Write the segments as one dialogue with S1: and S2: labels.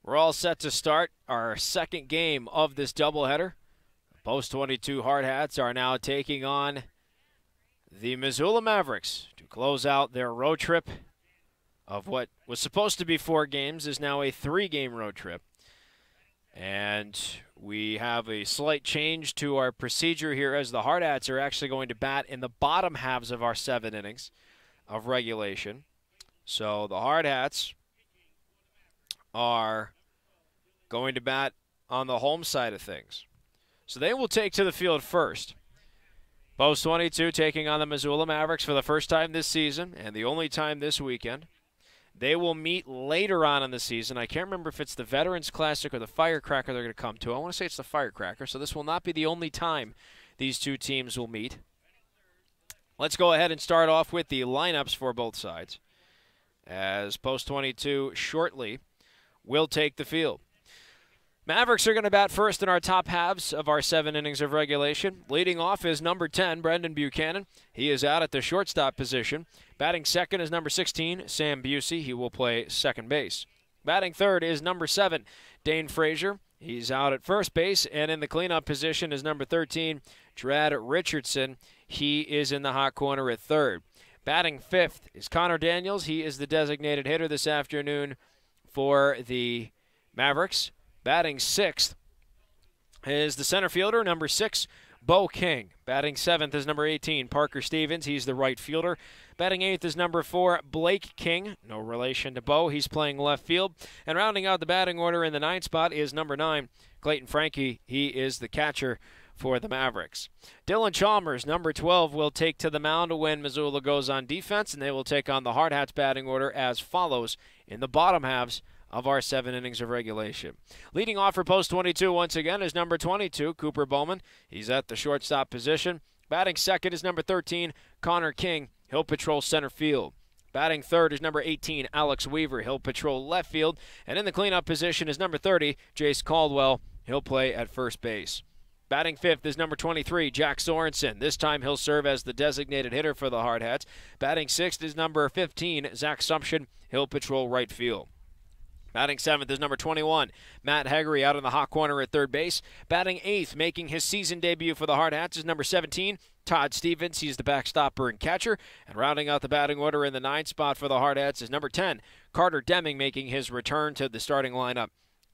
S1: We're all set to start our second game of this doubleheader. Post 22 Hardhats are now taking on the Missoula Mavricks to close out their road trip of what was supposed to be 4 games is now a 3-game road trip. And we have a slight change to our procedure here as the Hardhats are actually going to bat in the bottom halves of our 7 innings of regulation. So the Hardhats are going to bat on the home side of things. So they will take to the field first. Post 22 taking on the Missoula Mavricks for the first time this season and the only time this weekend. They will meet later on in the season. I can't remember if it's the Veterans Classic or the Firecracker they're going to come to. I want to say it's the Firecracker, so this will not be the only time these two teams will meet. Let's go ahead and start off with the lineups for both sides, as Post 22 shortly will take the field. Mavricks are going to bat first in our top halves of our 7 innings of regulation. Leading off is number 10, Brendan Buchanan. He is out at the shortstop position. Batting second is number 16, Sam Busey. He will play second base. Batting third is number 7, Dane Frazier. He's out at first base, and in the cleanup position is number 13, Drad Richardson. He is in the hot corner at third. Batting fifth is Connor Daniels. He is the designated hitter this afternoon for the Mavricks. Batting sixth is the center fielder, number 6, Bo King. Batting seventh is number 18, Parker Stevens. He's the right fielder. Batting eighth is number 4, Blake King. No relation to Bo. He's playing left field. And rounding out the batting order in the 9th spot is number 9, Clayton Frankie. He is the catcher for the Mavricks. Dylan Chalmers, number 12, will take to the mound when Missoula goes on defense, and they will take on the Hardhats batting order as follows in the bottom halves of our 7 innings of regulation. Leading off for Post 22 once again is number 22, Cooper Bowman. He's at the shortstop position. Batting second is number 13, Connor King. He'll patrol center field. Batting third is number 18, Alex Weaver. He'll patrol left field. And in the cleanup position is number 30, Jace Caldwell. He'll play at first base. Batting fifth is number 23, Jack Sorensen. This time he'll serve as the designated hitter for the Hardhats. Batting sixth is number 15, Zach Sumption. He'll patrol right field. Batting seventh is number 21, Matt Haggerty out in the hot corner at third base. Batting eighth, making his season debut for the Hardhats, is number 17, Todd Stevens. He's the backstopper and catcher. And rounding out the batting order in the 9th spot for the Hardhats is number 10, Carter Deming, making his return to the starting lineup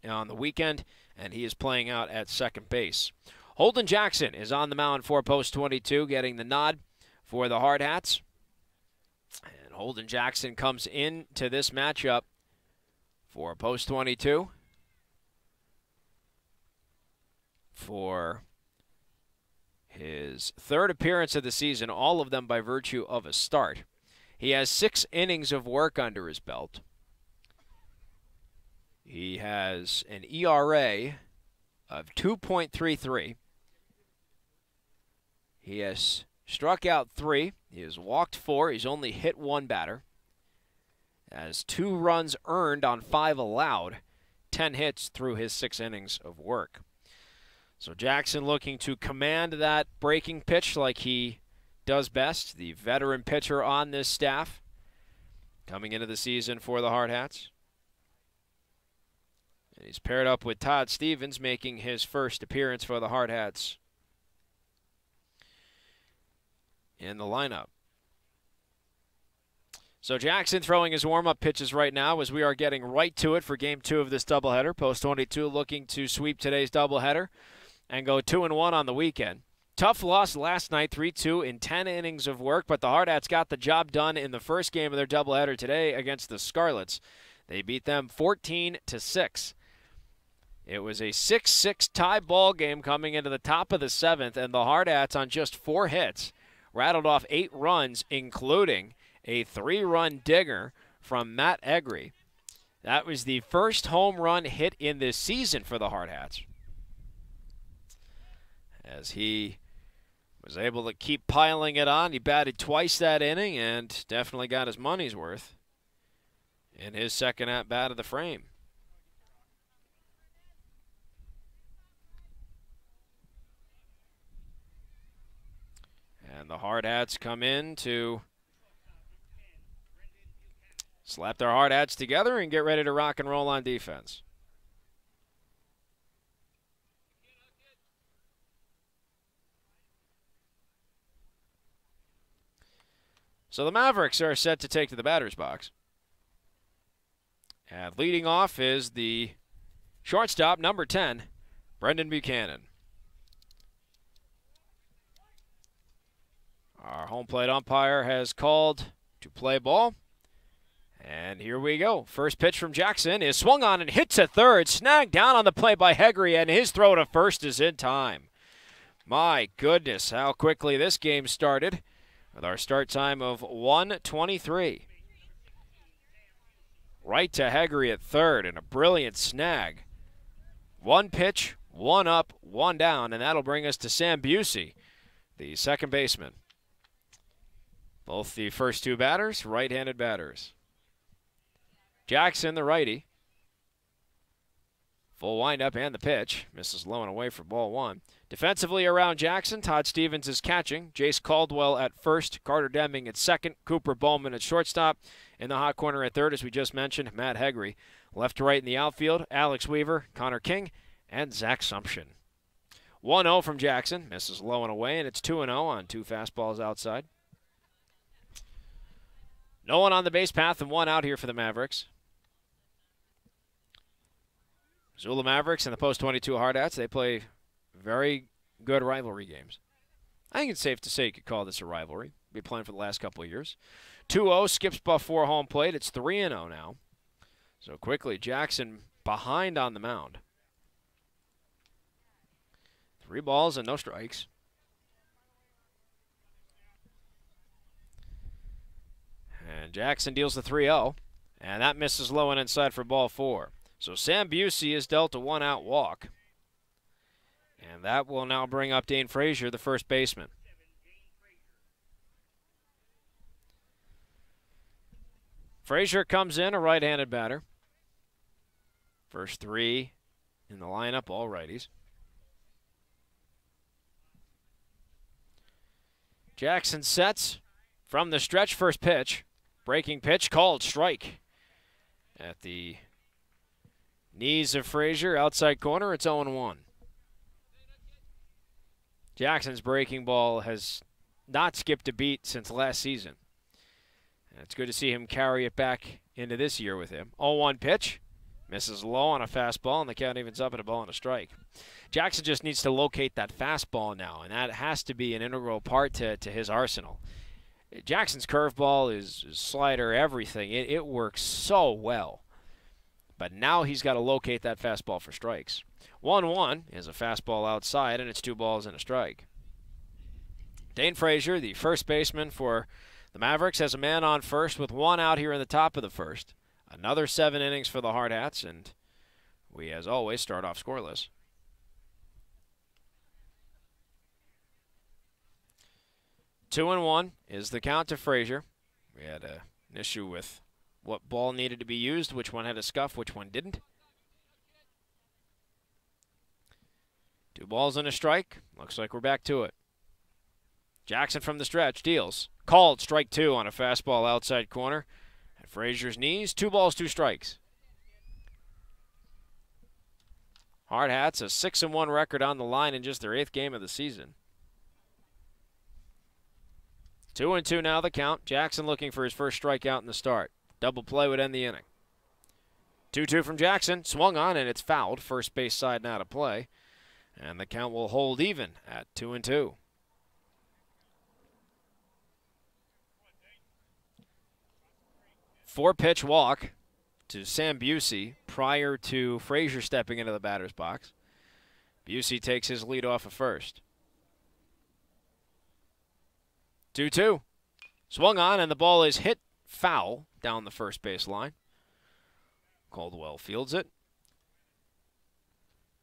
S1: on the weekend, and he is playing out at second base. Holden Jackson is on the mound for Post 22, getting the nod for the Hardhats. And Holden Jackson comes into this matchup for Post 22 for his 3rd appearance of the season, all of them by virtue of a start. He has 6 innings of work under his belt. He has an ERA of 2.33. He has struck out 3. He has walked 4. He's only hit 1 batter. Has 2 runs earned on 5 allowed, 10 hits through his 6 innings of work. So Jackson looking to command that breaking pitch like he does best, the veteran pitcher on this staff coming into the season for the Hardhats. And he's paired up with Todd Stevens, making his first appearance for the Hardhats in the lineup. So Jackson throwing his warm-up pitches right now as we are getting right to it for Game 2 of this doubleheader. Post 22 looking to sweep today's doubleheader and go 2-1 on the weekend. Tough loss last night, 3-2 in 10 innings of work, but the Hardhats got the job done in the first game of their doubleheader today against the Scarlets. They beat them 14-6. It was a 6-6 tie ball game coming into the top of the 7th, and the Hardhats on just 4 hits rattled off 8 runs, including a 3-run dinger from Matt Egri. That was the first home run hit in this season for the Hardhats, as he was able to keep piling it on. He batted twice that inning and definitely got his money's worth in his second at-bat of the frame. And the Hardhats come in to slap their hard hats together and get ready to rock and roll on defense. So the Mavericks are set to take to the batter's box. And leading off is the shortstop, number 10, Brendan Buchanan. Our home plate umpire has called to play ball. And here we go. First pitch from Jackson is swung on and hits at third. Snagged down on the play by Hegre, and his throw to first is in time. My goodness, how quickly this game started with our start time of 1:23. Right to Hegre at third, and a brilliant snag. One pitch, one up, one down, and that'll bring us to Sam Busey, the second baseman. Both the first two batters, right-handed batters. Jackson, the righty. Full windup and the pitch. Misses low and away for ball one. Defensively around Jackson, Todd Stevens is catching. Jace Caldwell at first. Carter Deming at second. Cooper Bowman at shortstop. In the hot corner at third, as we just mentioned, Matt Hegre. Left to right in the outfield, Alex Weaver, Connor King, and Zach Sumption. 1-0 from Jackson. Misses low and away, and it's 2-0 on two fastballs outside. No one on the base path and one out here for the Mavericks. Missoula Mavericks and the Post-22 Hardhats, they play very good rivalry games. I think it's safe to say you could call this a rivalry. Been playing for the last couple of years. 2-0, skips before home plate. It's 3-0 now. So quickly, Jackson behind on the mound. 3 balls and no strikes. And Jackson deals the 3-0, and that misses low and inside for ball 4. So Sam Busey is dealt a 1-out walk. And that will now bring up Dane Frazier, the first baseman. Frazier comes in, a right-handed batter. First 3 in the lineup, all righties. Jackson sets from the stretch, first pitch. Breaking pitch, called strike. At the knees of Frazier, outside corner, it's 0-1. Jackson's breaking ball has not skipped a beat since last season. And it's good to see him carry it back into this year with him. 0-1 pitch. Misses low on a fastball, and the count evens up at a ball and a strike. Jackson just needs to locate that fastball now, and that has to be an integral part to his arsenal. Jackson's curveball, is slider, everything. It works so well. But now he's got to locate that fastball for strikes. 1-1 is a fastball outside, and it's 2 balls and a strike. Dane Frazier, the first baseman for the Mavericks, has a man on first with 1 out here in the top of the first. Another 7 innings for the Hardhats, and we, as always, start off scoreless. 2-1 is the count to Frazier. We had an issue with what ball needed to be used, which one had a scuff, which one didn't. 2 balls and a strike. Looks like we're back to it. Jackson from the stretch deals. Called strike 2 on a fastball outside corner. At Frazier's knees, 2 balls, 2 strikes. Hardhats, a 6-1 record on the line in just their 8th game of the season. 2-2 now the count. Jackson looking for his first strikeout in the start. Double play would end the inning. 2-2 from Jackson. Swung on, and it's fouled. First base side now to play. And the count will hold even at 2-2. Four-pitch walk to Sam Busey prior to Frazier stepping into the batter's box. Busey takes his lead off of first. 2-2. Swung on, and the ball is hit foul down the first base line. Caldwell fields it.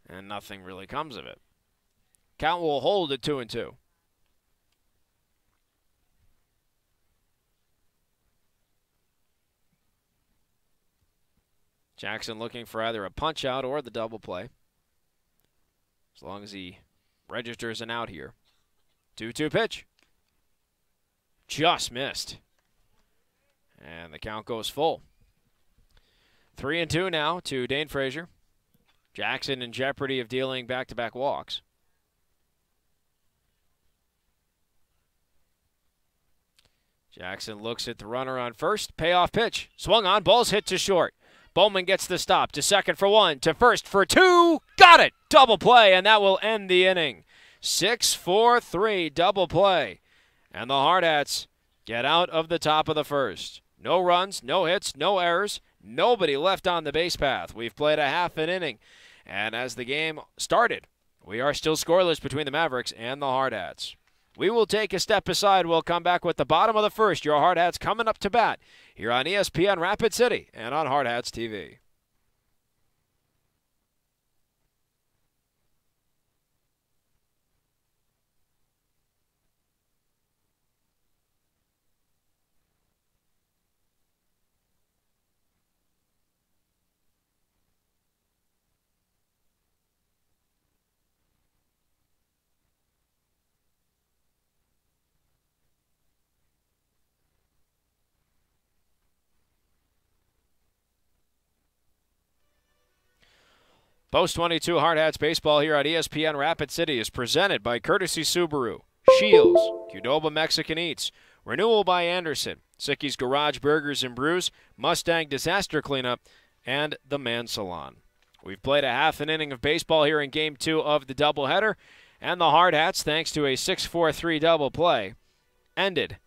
S1: And nothing really comes of it. Count will hold at 2-2. Jackson looking for either a punch out or the double play. As long as he registers an out here. 2-2 pitch. Just missed. And the count goes full. 3-2 now to Dane Frazier. Jackson in jeopardy of dealing back-to-back walks. Jackson looks at the runner on first. Payoff pitch. Swung on. Ball's hit to short. Bowman gets the stop. To second for one. To first for two. Got it. Double play, and that will end the inning. 6-4-3 double play. And the Hardhats get out of the top of the first. No runs, no hits, no errors. Nobody left on the base path. We've played a half an inning. And as the game started, we are still scoreless between the Mavricks and the Hardhats. We will take a step aside. We'll come back with the bottom of the first. Your Hardhats coming up to bat here on ESPN Rapid City and on Hardhats-TV. Post 22 Hardhats baseball here on ESPN Rapid City is presented by Courtesy Subaru, Shields, Qdoba Mexican Eats, Renewal by Anderson, Sicky's Garage Burgers and Brews, Mustang Disaster Cleanup, and the Man Salon. We've played a half an inning of baseball here in Game 2 of the doubleheader, and the Hardhats, thanks to a 6-4-3 double play, ended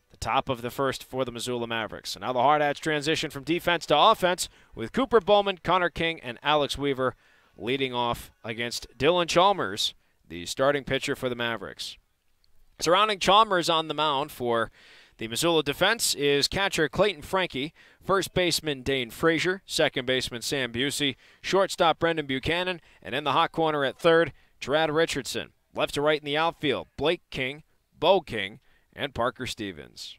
S1: the top of the first for the Missoula Mavricks. And now the Hardhats transition from defense to offense with Cooper Bowman, Connor King, and Alex Weaver leading off against Dylan Chalmers, the starting pitcher for the Mavricks. Surrounding Chalmers on the mound for the Missoula defense is catcher Clayton Frankie, first baseman Dane Frazier, second baseman Sam Busey, shortstop Brendan Buchanan, and in the hot corner at third, Trad Richardson. Left to right in the outfield, Blake King, Bo King, and Parker Stevens.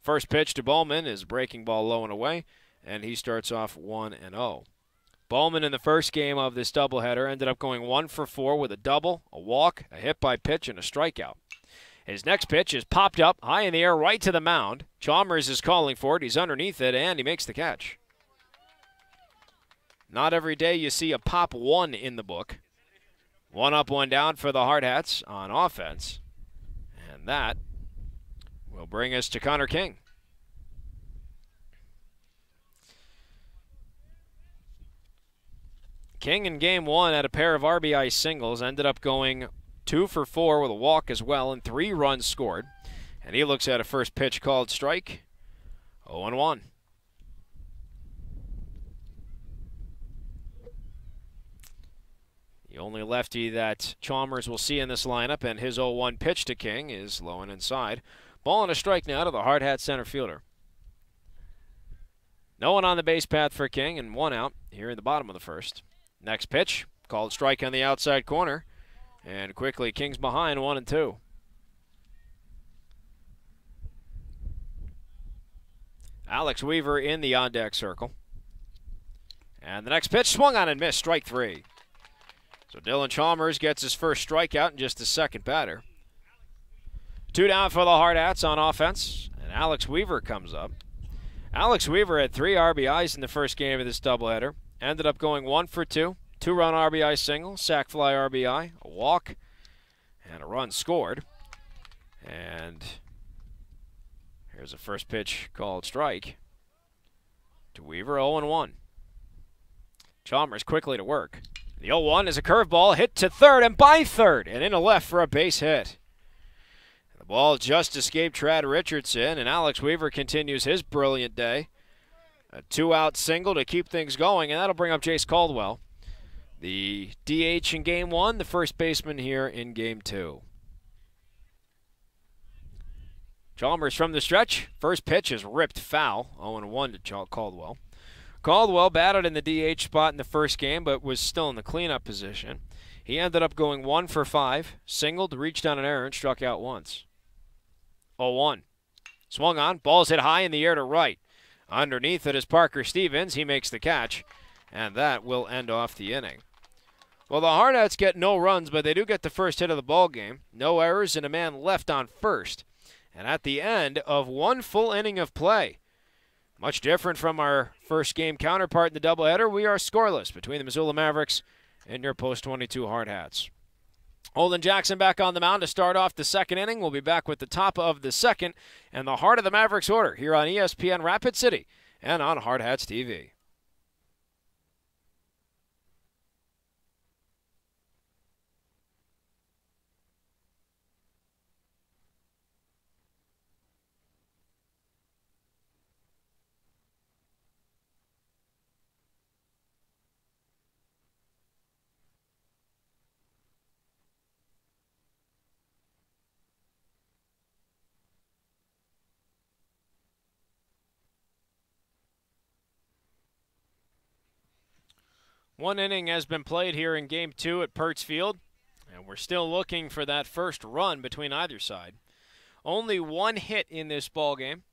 S1: First pitch to Bowman is a breaking ball low and away, and he starts off 1-0. Bowman in the first game of this doubleheader ended up going 1 for 4 with a double, a walk, a hit by pitch, and a strikeout. His next pitch is popped up high in the air right to the mound. Chalmers is calling for it. He's underneath it, and he makes the catch. Not every day you see a pop one in the book. 1 up, 1 down for the Hardhats on offense. And that will bring us to Connor King. King in Game 1 had a pair of RBI singles, ended up going 2 for 4 with a walk as well, and 3 runs scored. And he looks at a first pitch called strike, 0-1. The only lefty that Chalmers will see in this lineup, and his 0-1 pitch to King is low and inside. Ball and a strike now to the Hardhat center fielder. No one on the base path for King, and 1 out here in the bottom of the first. Next pitch, called strike on the outside corner. And quickly, King's behind 1-2. Alex Weaver in the on-deck circle. And the next pitch, swung on and missed, strike 3. So Dylan Chalmers gets his first strikeout in just his second batter. 2 down for the Hardhats on offense, and Alex Weaver comes up. Alex Weaver had 3 RBIs in the first game of this doubleheader. Ended up going 1 for 2. 2-run RBI single, sac fly RBI, a walk, and a run scored. And here's a first pitch called strike to Weaver, 0-1. Chalmers quickly to work. The 0-1 is a curveball hit to third and by third and into left for a base hit. The ball just escaped Trad Richardson, and Alex Weaver continues his brilliant day. A 2-out single to keep things going, and that'll bring up Jace Caldwell, the DH in Game 1, the first baseman here in Game 2. Chalmers from the stretch. First pitch is ripped foul, 0-1 to Caldwell. Caldwell batted in the DH spot in the first game, but was still in the cleanup position. He ended up going 1 for 5, singled, reached on an error, and struck out once. 0-1. Swung on, ball's hit high in the air to right. Underneath it is Parker Stevens. He makes the catch, and that will end off the inning. Well, the Hardhats get no runs, but they do get the first hit of the ball game. No errors and a man left on first. And at the end of 1 full inning of play, much different from our first game counterpart in the doubleheader, we are scoreless between the Missoula Mavricks and your post-22 Hardhats. Holden Jackson back on the mound to start off the second inning. We'll be back with the top of the second and the heart of the Mavericks order here on ESPN Rapid City and on Hardhats-TV. One inning has been played here in Game 2 at Perts Field, and we're still looking for that first run between either side. Only one hit in this ball game.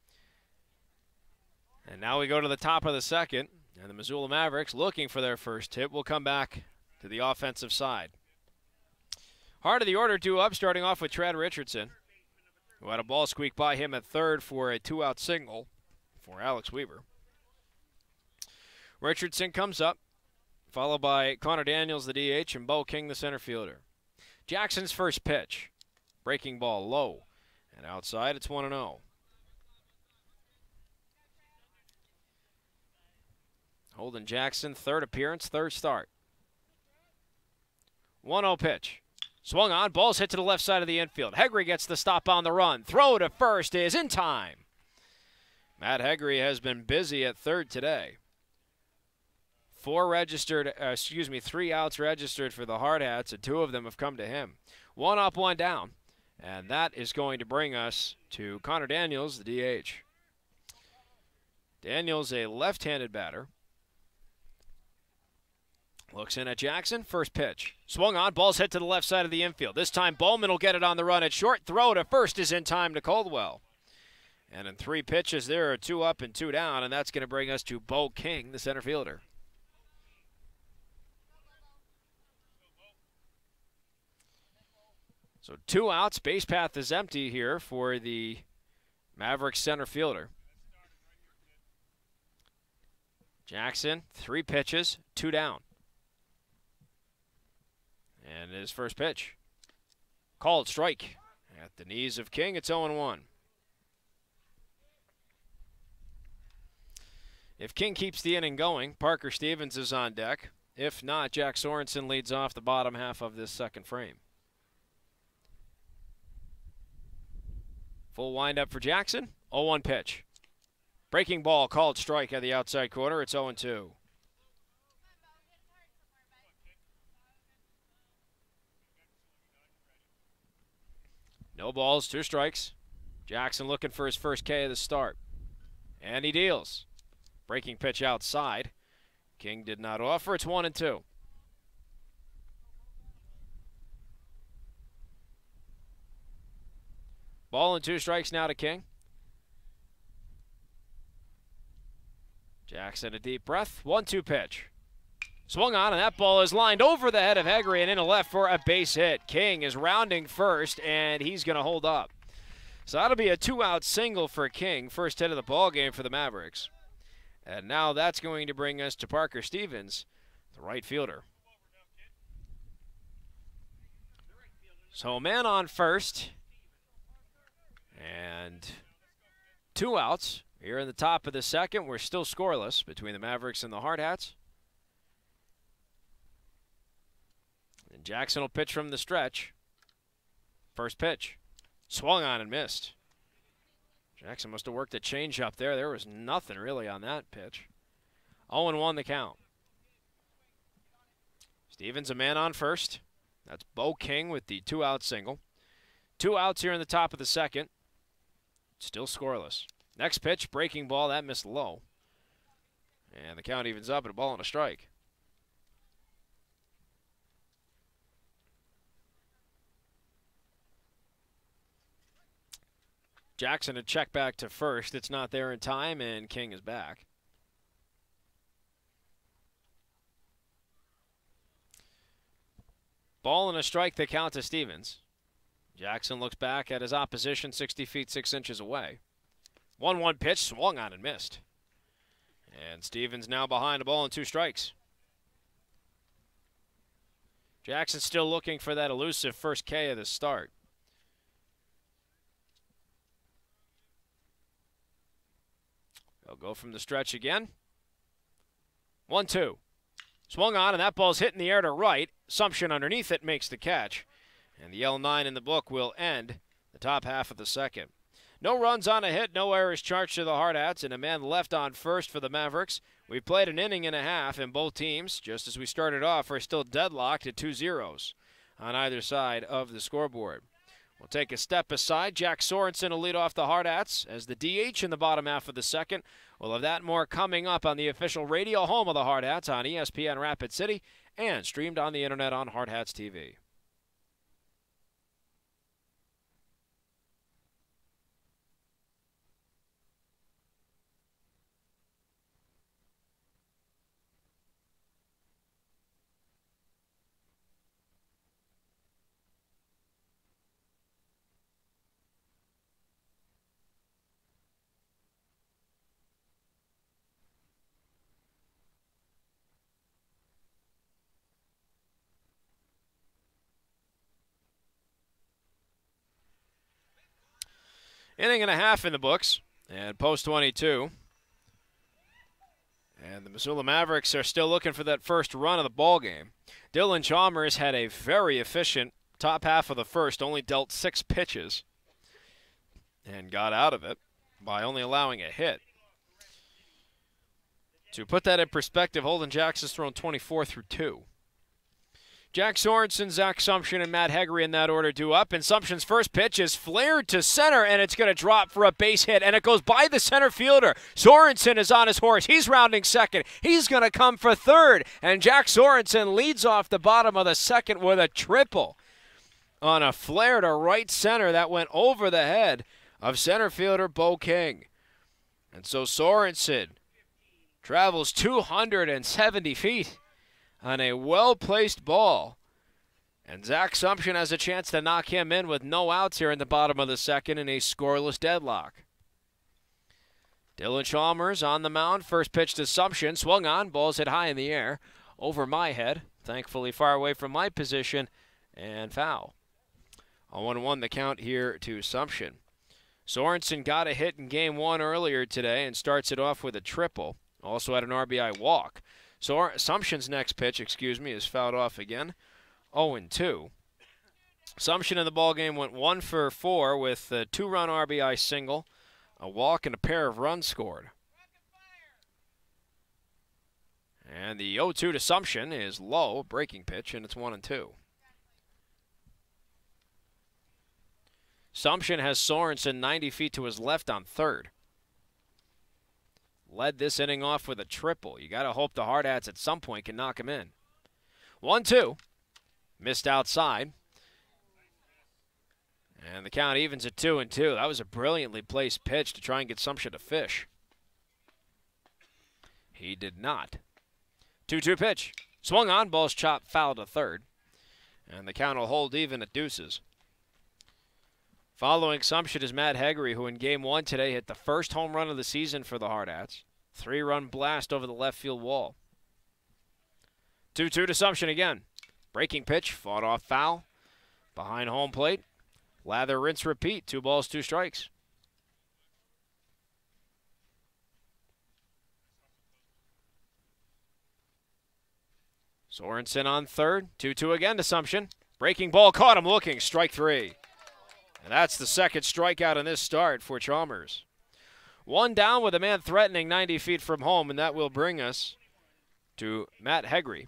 S1: And now we go to the top of the second, and the Missoula Mavericks looking for their first hit. We'll come back to the offensive side. Heart of the order, two up, starting off with Trad Richardson, who had a ball squeak by him at third for a two-out single for Alex Weaver. Richardson comes up, followed by Connor Daniels, the DH, and Bo King, the center fielder. Jackson's first pitch. Breaking ball low. And outside, it's 1-0. Holden Jackson, third appearance, third start. 1-0 pitch. Swung on, ball's hit to the left side of the infield. Hegre gets the stop on the run. Throw to first is in time. Matt Hegre has been busy at third today. 3 outs registered for the Hardhats, and 2 of them have come to him. 1 up, 1 down. And that is going to bring us to Connor Daniels, the DH. Daniels, a left-handed batter. Looks in at Jackson, first pitch. Swung on, ball's hit to the left side of the infield. This time Bowman will get it on the run at short. Throw to first is in time to Caldwell. And in 3 pitches, there are 2 up and 2 down, and that's going to bring us to Bo King, the center fielder. So 2 outs, base path is empty here for the Mavericks center fielder. Jackson, 3 pitches, 2 down. And his first pitch. Called strike. At the knees of King, it's 0-1. If King keeps the inning going, Parker Stevens is on deck. If not, Jack Sorensen leads off the bottom half of this second frame. Full windup for Jackson. 0-1 pitch. Breaking ball called strike at the outside corner. It's 0-2. No balls, 2 strikes. Jackson looking for his first K of the start. And he deals. Breaking pitch outside. King did not offer. It's 1-2. Ball and 2 strikes now to King. Jackson a deep breath. 1-2 pitch. Swung on, and that ball is lined over the head of Hegre and into left for a base hit. King is rounding first, and he's going to hold up. So that'll be a 2-out single for King. First hit of the ball game for the Mavericks. And now that's going to bring us to Parker Stevens, the right fielder. So a man on first. And 2 outs here in the top of the second. We're still scoreless between the Mavericks and the Hardhats. And Jackson will pitch from the stretch. First pitch. Swung on and missed. Jackson must have worked a changeup there. There was nothing really on that pitch. 0-1 the count. Stevens a man on first. That's Bo King with the 2-out single. 2 outs here in the top of the second. Still scoreless. Next pitch, breaking ball, that missed low. And the count evens up at a ball and a strike. Jackson a check back to first. It's not there in time, and King is back. Ball and a strike, the count to Stevens. Jackson looks back at his opposition 60 feet 6 inches away. 1-1 pitch, swung on and missed. And Stevens now behind a ball and 2 strikes. Jackson still looking for that elusive first K of the start. They'll go from the stretch again. 1-2. Swung on, and that ball's hit in the air to right. Assumption underneath it makes the catch. And the L9 in the book will end the top half of the second. No runs on a hit, no errors charged to the Hardhats, and a man left on first for the Mavricks. We've played an inning and a half, and both teams, just as we started off, are still deadlocked at 2-0 on either side of the scoreboard. We'll take a step aside. Jack Sorensen will lead off the Hardhats as the DH in the bottom half of the second. We'll have that more coming up on the official radio home of the Hardhats on ESPN Rapid City and streamed on the internet on Hardhats-TV. Inning and a half in the books, and post 22. And the Missoula Mavricks are still looking for that first run of the ball game. Dylan Chalmers had a very efficient top half of the first, only dealt 6 pitches, and got out of it by only allowing a hit. To put that in perspective, Holden Jackson's thrown 24 through 2. Jack Sorensen, Zach Sumption, and Matt Hegre in that order due up. And Sumption's first pitch is flared to center, and it's going to drop for a base hit, and it goes by the center fielder. Sorensen is on his horse. He's rounding second. He's going to come for third, and Jack Sorensen leads off the bottom of the second with a triple on a flare to right center that went over the head of center fielder Bo King. And so Sorensen travels 270 feet on a well-placed ball. And Zach Sumption has a chance to knock him in with no outs here in the bottom of the second in a scoreless deadlock. Dylan Chalmers on the mound. First pitch to Sumption. Swung on. Ball's hit high in the air. Over my head. Thankfully far away from my position. And foul. 0-1 the count here to Sumption. Sorensen got a hit in Game 1 earlier today and starts it off with a triple. Also had an RBI walk. So Sumption's next pitch, is fouled off again. 0-2. Sumption in the ballgame went 1 for 4 with a 2-run RBI single, a walk, and a pair of runs scored. And the 0-2 to Sumption is low, breaking pitch, and it's 1-2. Sumption has Sorensen 90 feet to his left on third. Led this inning off with a triple. You got to hope the Hardhats at some point can knock him in. 1-2. Missed outside. And the count evens at 2-2. That was a brilliantly placed pitch to try and get Sumption to fish. He did not. 2-2 pitch. Swung on. Ball's chopped foul to third. And the count will hold even at deuces. Following Sumption is Matt Hegre, who in Game 1 today hit the first home run of the season for the Hardhats. 3-run blast over the left field wall. 2-2 to Sumption again. Breaking pitch, fought off foul. Behind home plate. Lather, rinse, repeat. 2 balls, 2 strikes. Sorensen on third. 2-2 again to Sumption. Breaking ball, caught him looking. Strike 3. And that's the second strikeout in this start for Chalmers. 1 down with a man threatening 90 feet from home, and that will bring us to Matt Hegre.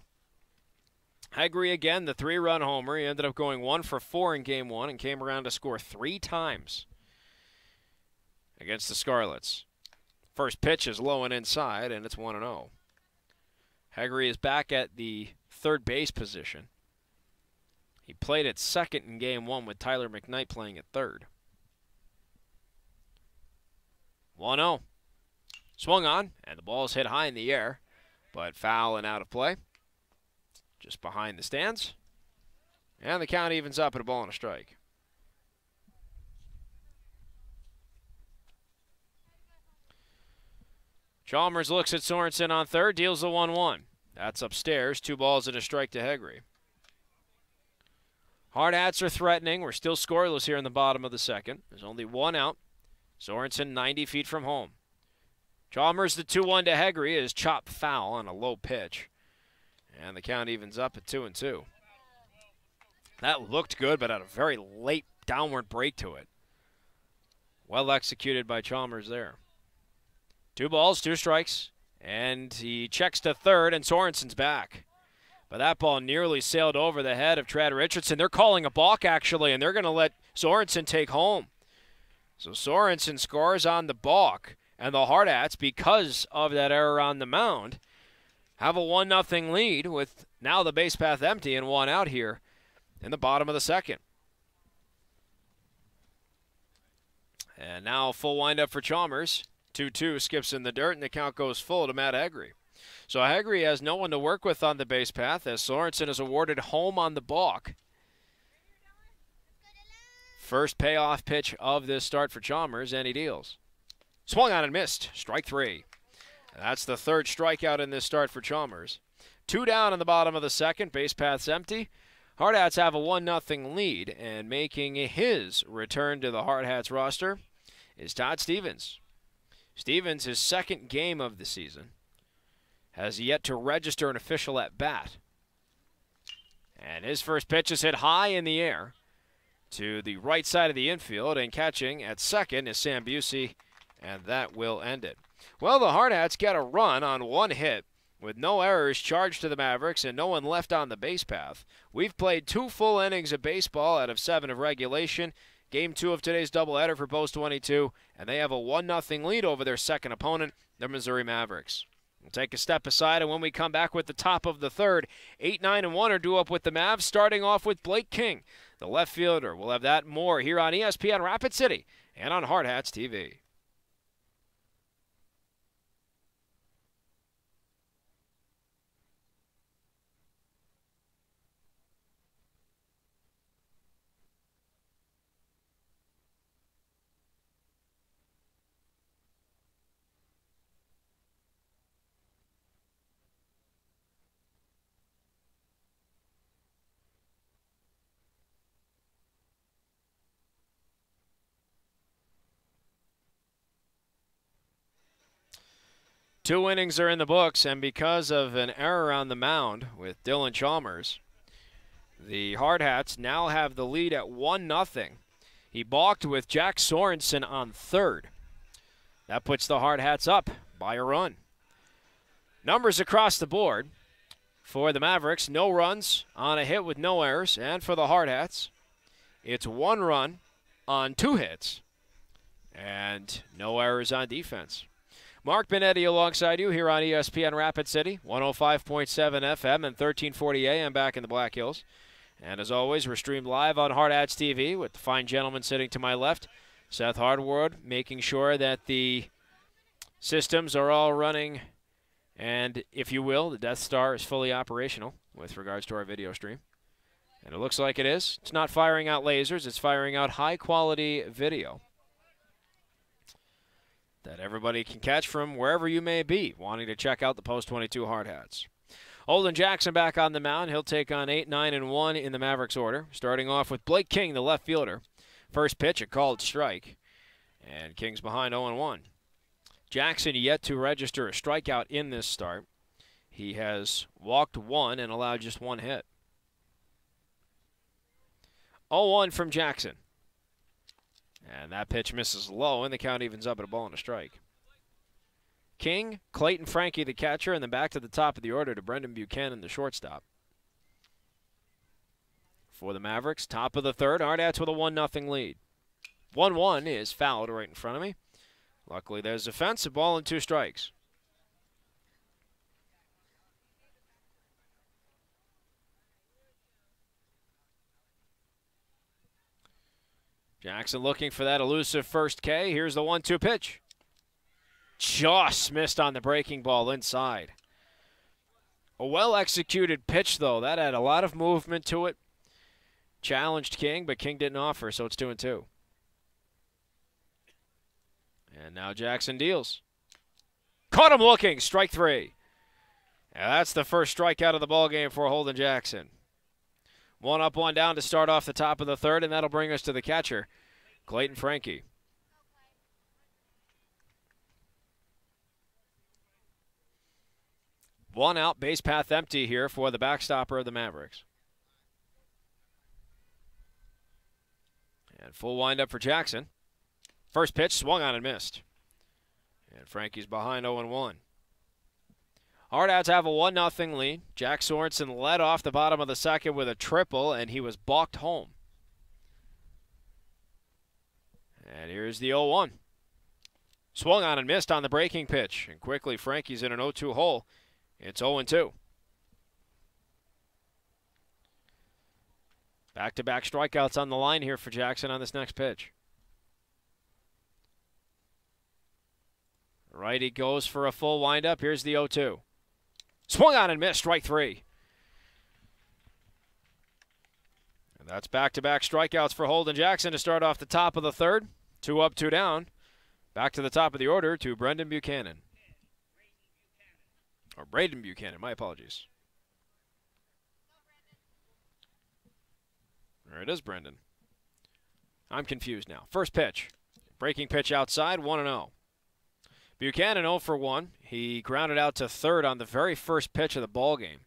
S1: Hegre again, the 3-run homer. He ended up going 1 for 4 in Game 1 and came around to score 3 times against the Scarlets. First pitch is low and inside, and it's 1-0. Hegre is back at the third base position. He played at second in Game 1 with Tyler McKnight playing at third. 1-0. Swung on, and the ball's hit high in the air, but foul and out of play. Just behind the stands. And the count evens up at a ball and a strike. Chalmers looks at Sorensen on third, deals the 1-1. That's upstairs, 2 balls and a strike to Hegre. Hardhats are threatening. We're still scoreless here in the bottom of the second. There's only one out. Sorensen 90 feet from home. Chalmers the 2-1 to Hegre is chopped foul on a low pitch. And the count evens up at 2-2. That looked good, but had a very late downward break to it. Well executed by Chalmers there. 2 balls, 2 strikes. And he checks to third, and Sorensen's back. But that ball nearly sailed over the head of Trad Richardson. They're calling a balk, actually, and they're going to let Sorensen take home. So Sorensen scores on the balk, and the Hardhats, because of that error on the mound, have a 1-0 lead with now the base path empty and 1 out here in the bottom of the second. And now full windup for Chalmers. 2-2 skips in the dirt, and the count goes full to Matt Hegre. So Hegre has no one to work with on the base path as Sorensen is awarded home on the balk. First payoff pitch of this start for Chalmers, and he deals. Swung on and missed. Strike 3. That's the 3rd strikeout in this start for Chalmers. 2 down in the bottom of the second. Base path's empty. Hardhats have a 1-0 lead, and making his return to the Hardhats roster is Todd Stevens. Stevens, his 2nd game of the season, has yet to register an official at bat. And his first pitch is hit high in the air to the right side of the infield, and catching at second is Sam Busey, and that will end it. Well, the Hardhats get a run on 1 hit with no errors charged to the Mavericks and no one left on the base path. We've played 2 full innings of baseball out of 7 of regulation. Game 2 of today's doubleheader for Post 22, and they have a 1-0 lead over their second opponent, the Missouri Mavericks. We'll take a step aside, and when we come back with the top of the third, 8, 9, and 1 are due up with the Mavs, starting off with Blake King, the left fielder. We'll have that and more here on ESPN Rapid City and on Hardhats-TV. Two innings are in the books, and because of an error on the mound with Dylan Chalmers, the Hardhats now have the lead at 1-0. He balked with Jack Sorensen on third. That puts the Hardhats up by a run. Numbers across the board for the Mavericks: no runs on a hit with no errors, and for the Hardhats, it's 1 run on 2 hits and no errors on defense. Mark Benetti alongside you here on ESPN Rapid City, 105.7 FM and 1340 AM back in the Black Hills. And as always, we're streamed live on Hardhats-TV with the fine gentleman sitting to my left, Seth Hardward, making sure that the systems are all running and, if you will, the Death Star is fully operational with regards to our video stream. And it looks like it is. It's not firing out lasers, it's firing out high-quality video that everybody can catch from wherever you may be wanting to check out the Post 22 Hardhats. Holden Jackson back on the mound. He'll take on 8, 9, and 1 in the Mavericks order, starting off with Blake King, the left fielder. First pitch, a called strike, and King's behind 0-1. Jackson yet to register a strikeout in this start. He has walked 1 and allowed just 1 hit. 0-1 from Jackson. And that pitch misses low, and the count evens up at a ball and a strike. King, Clayton Frankie, the catcher, and then back to the top of the order to Brendan Buchanan, the shortstop. For the Mavericks, top of the third, Hardhats with a 1-0 lead. 1-1 is fouled right in front of me. Luckily, there's a fence, a ball and 2 strikes. Jackson looking for that elusive first K. Here's the 1-2 pitch. Just missed on the breaking ball inside. A well-executed pitch, though. That had a lot of movement to it. Challenged King, but King didn't offer, so it's 2-2. And now Jackson deals. Caught him looking. Strike 3. And that's the first strikeout of the ballgame for Holden Jackson. One up, one down to start off the top of the third, and that'll bring us to the catcher, Clayton Frankie. One out, base path empty here for the backstopper of the Mavericks. And full windup for Jackson. First pitch swung on and missed. And Frankie's behind 0-1. Hardhats have a 1-0 lead. Jack Sorensen led off the bottom of the second with a triple, and he was balked home. And here's the 0-1. Swung on and missed on the breaking pitch. And quickly, Frankie's in an 0-2 hole. It's 0-2. Back-to-back strikeouts on the line here for Jackson on this next pitch. Righty goes for a full windup. Here's the 0-2. Swung on and missed, strike three. And that's back-to-back strikeouts for Holden Jackson to start off the top of the third. 2 up, 2 down. Back to the top of the order to Brendan Buchanan. Or Braden Buchanan, my apologies. There it is, Brendan. I'm confused now. First pitch. Breaking pitch outside, 1-0. Buchanan 0 for 1. He grounded out to third on the very first pitch of the ball game.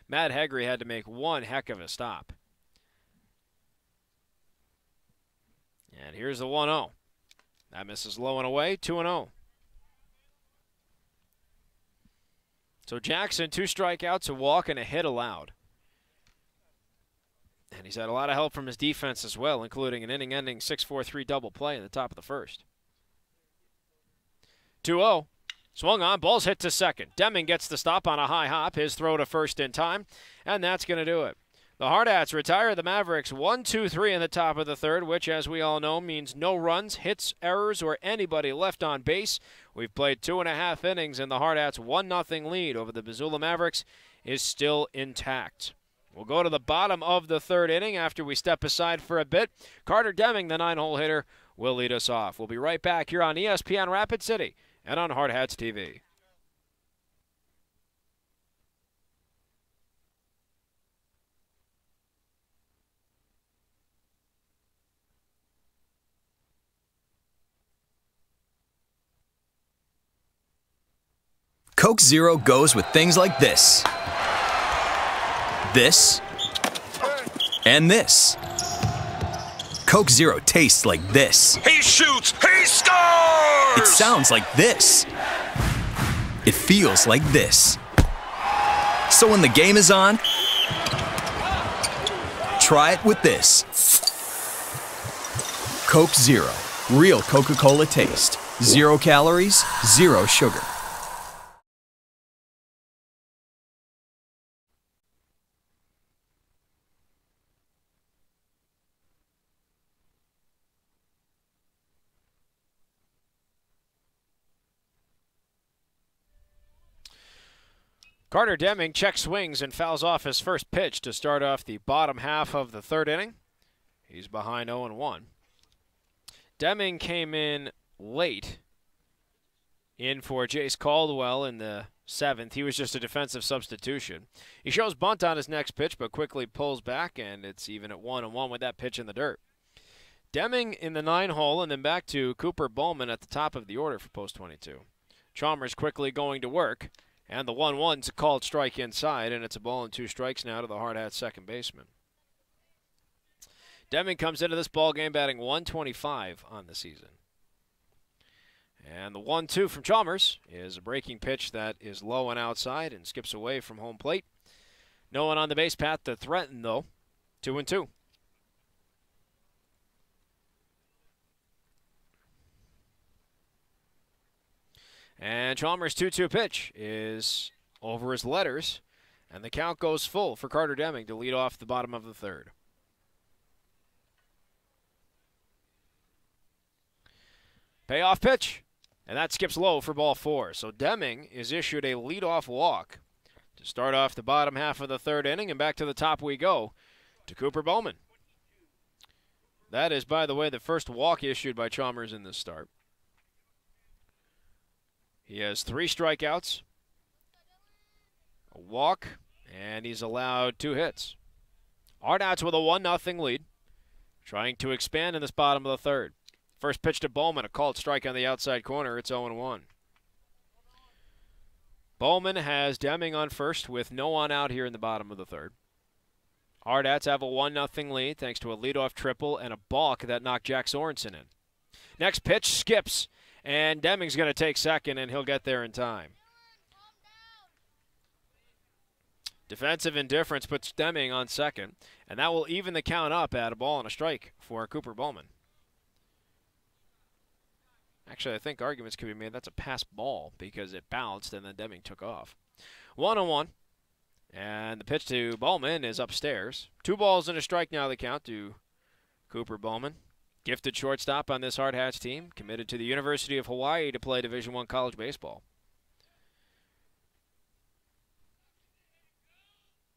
S1: Matt Hegre had to make one heck of a stop. And here's the 1-0. That misses low and away, 2-0. So Jackson, 2 strikeouts, a walk, and a hit allowed. And he's had a lot of help from his defense as well, including an inning-ending 6-4-3 double play in the top of the first. 2-0. Swung on. Ball's hit to second. Deming gets the stop on a high hop. His throw to first in time. And that's going to do it. The Hardhats retire the Mavericks 1-2-3 in the top of the third, which, as we all know, means no runs, hits, errors, or anybody left on base. We've played 2.5 innings, and the Hardhats' 1-0 lead over the Missoula Mavericks is still intact. We'll go to the bottom of the third inning after we step aside for a bit. Carter Deming, the 9-hole hitter, will lead us off. We'll be right back here on ESPN Rapid City and on Hardhats-TV.
S2: Coke Zero goes with things like this. This. And this. Coke Zero tastes like this.
S3: He shoots! He scores!
S2: It sounds like this. It feels like this. So when the game is on, try it with this. Coke Zero. Real Coca-Cola taste. 0 calories, 0 sugar.
S1: Carter Deming check swings and fouls off his first pitch to start off the bottom half of the third inning. He's behind 0-1. Deming came in late in for Jace Caldwell in the 7th. He was just a defensive substitution. He shows bunt on his next pitch but quickly pulls back, and it's even at 1-1 with that pitch in the dirt. Deming in the 9-hole, and then back to Cooper Bowman at the top of the order for post 22. Chalmers quickly going to work. And the 1-1's a called strike inside, and it's a ball and 2 strikes now to the Hardhats second baseman. Deming comes into this ball game batting .125 on the season. And the 1-2 from Chalmers is a breaking pitch that is low and outside and skips away from home plate. No one on the base path to threaten, though. 2-2. And Chalmers' 2-2 pitch is over his letters, and the count goes full for Carter Deming to lead off the bottom of the third. Payoff pitch, and that skips low for ball 4. So Deming is issued a leadoff walk to start off the bottom half of the third inning, and back to the top we go to Cooper Bowman. That is, by the way, the first walk issued by Chalmers in this start. He has 3 strikeouts, a walk, and he's allowed 2 hits. Hardhats with a 1-0 lead, trying to expand in this bottom of the third. First pitch to Bowman, a called strike on the outside corner. It's 0-1. Bowman has Deming on first with no one out here in the bottom of the third. Hardhats have a 1-0 lead thanks to a leadoff triple and a balk that knocked Jack Sorensen in. Next pitch skips, and Deming's going to take second, and he'll get there in time. Defensive indifference puts Deming on second, and that will even the count up at a ball and a strike for Cooper Bowman. Actually, I think arguments could be made that's a pass ball because it bounced and then Deming took off. 1-1, and the pitch to Bowman is upstairs. 2 balls and a strike now the count to Cooper Bowman. Gifted shortstop on this Hardhats team, committed to the University of Hawaii to play Division I college baseball.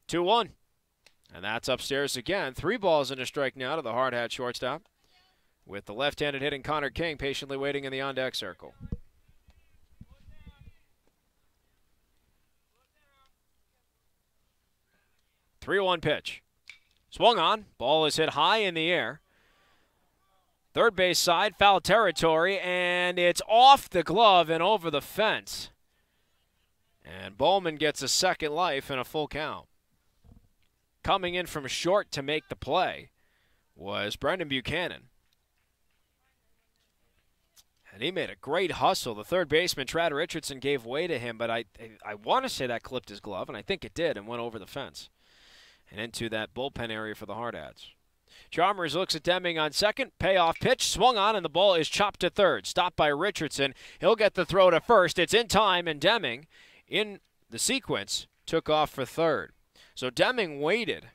S1: 2-1, and that's upstairs again. 3 balls and a strike now to the Hardhats shortstop, with the left-handed hitting Connor King patiently waiting in the on-deck circle. The 3-1 pitch. Swung on. Ball is hit high in the air. Third base side, foul territory, and it's off the glove and over the fence. And Bowman gets a second life and a full count. Coming in from short to make the play was Brendan Buchanan. And he made a great hustle. The third baseman, Trad Richardson, gave way to him, but I want to say that clipped his glove, and I think it did, and went over the fence and into that bullpen area for the Hardhats. Chalmers looks at Deming on second. Payoff pitch, swung on, and the ball is chopped to third. Stopped by Richardson. He'll get the throw to first. It's in time, and Deming, in the sequence, took off for third. So Deming waited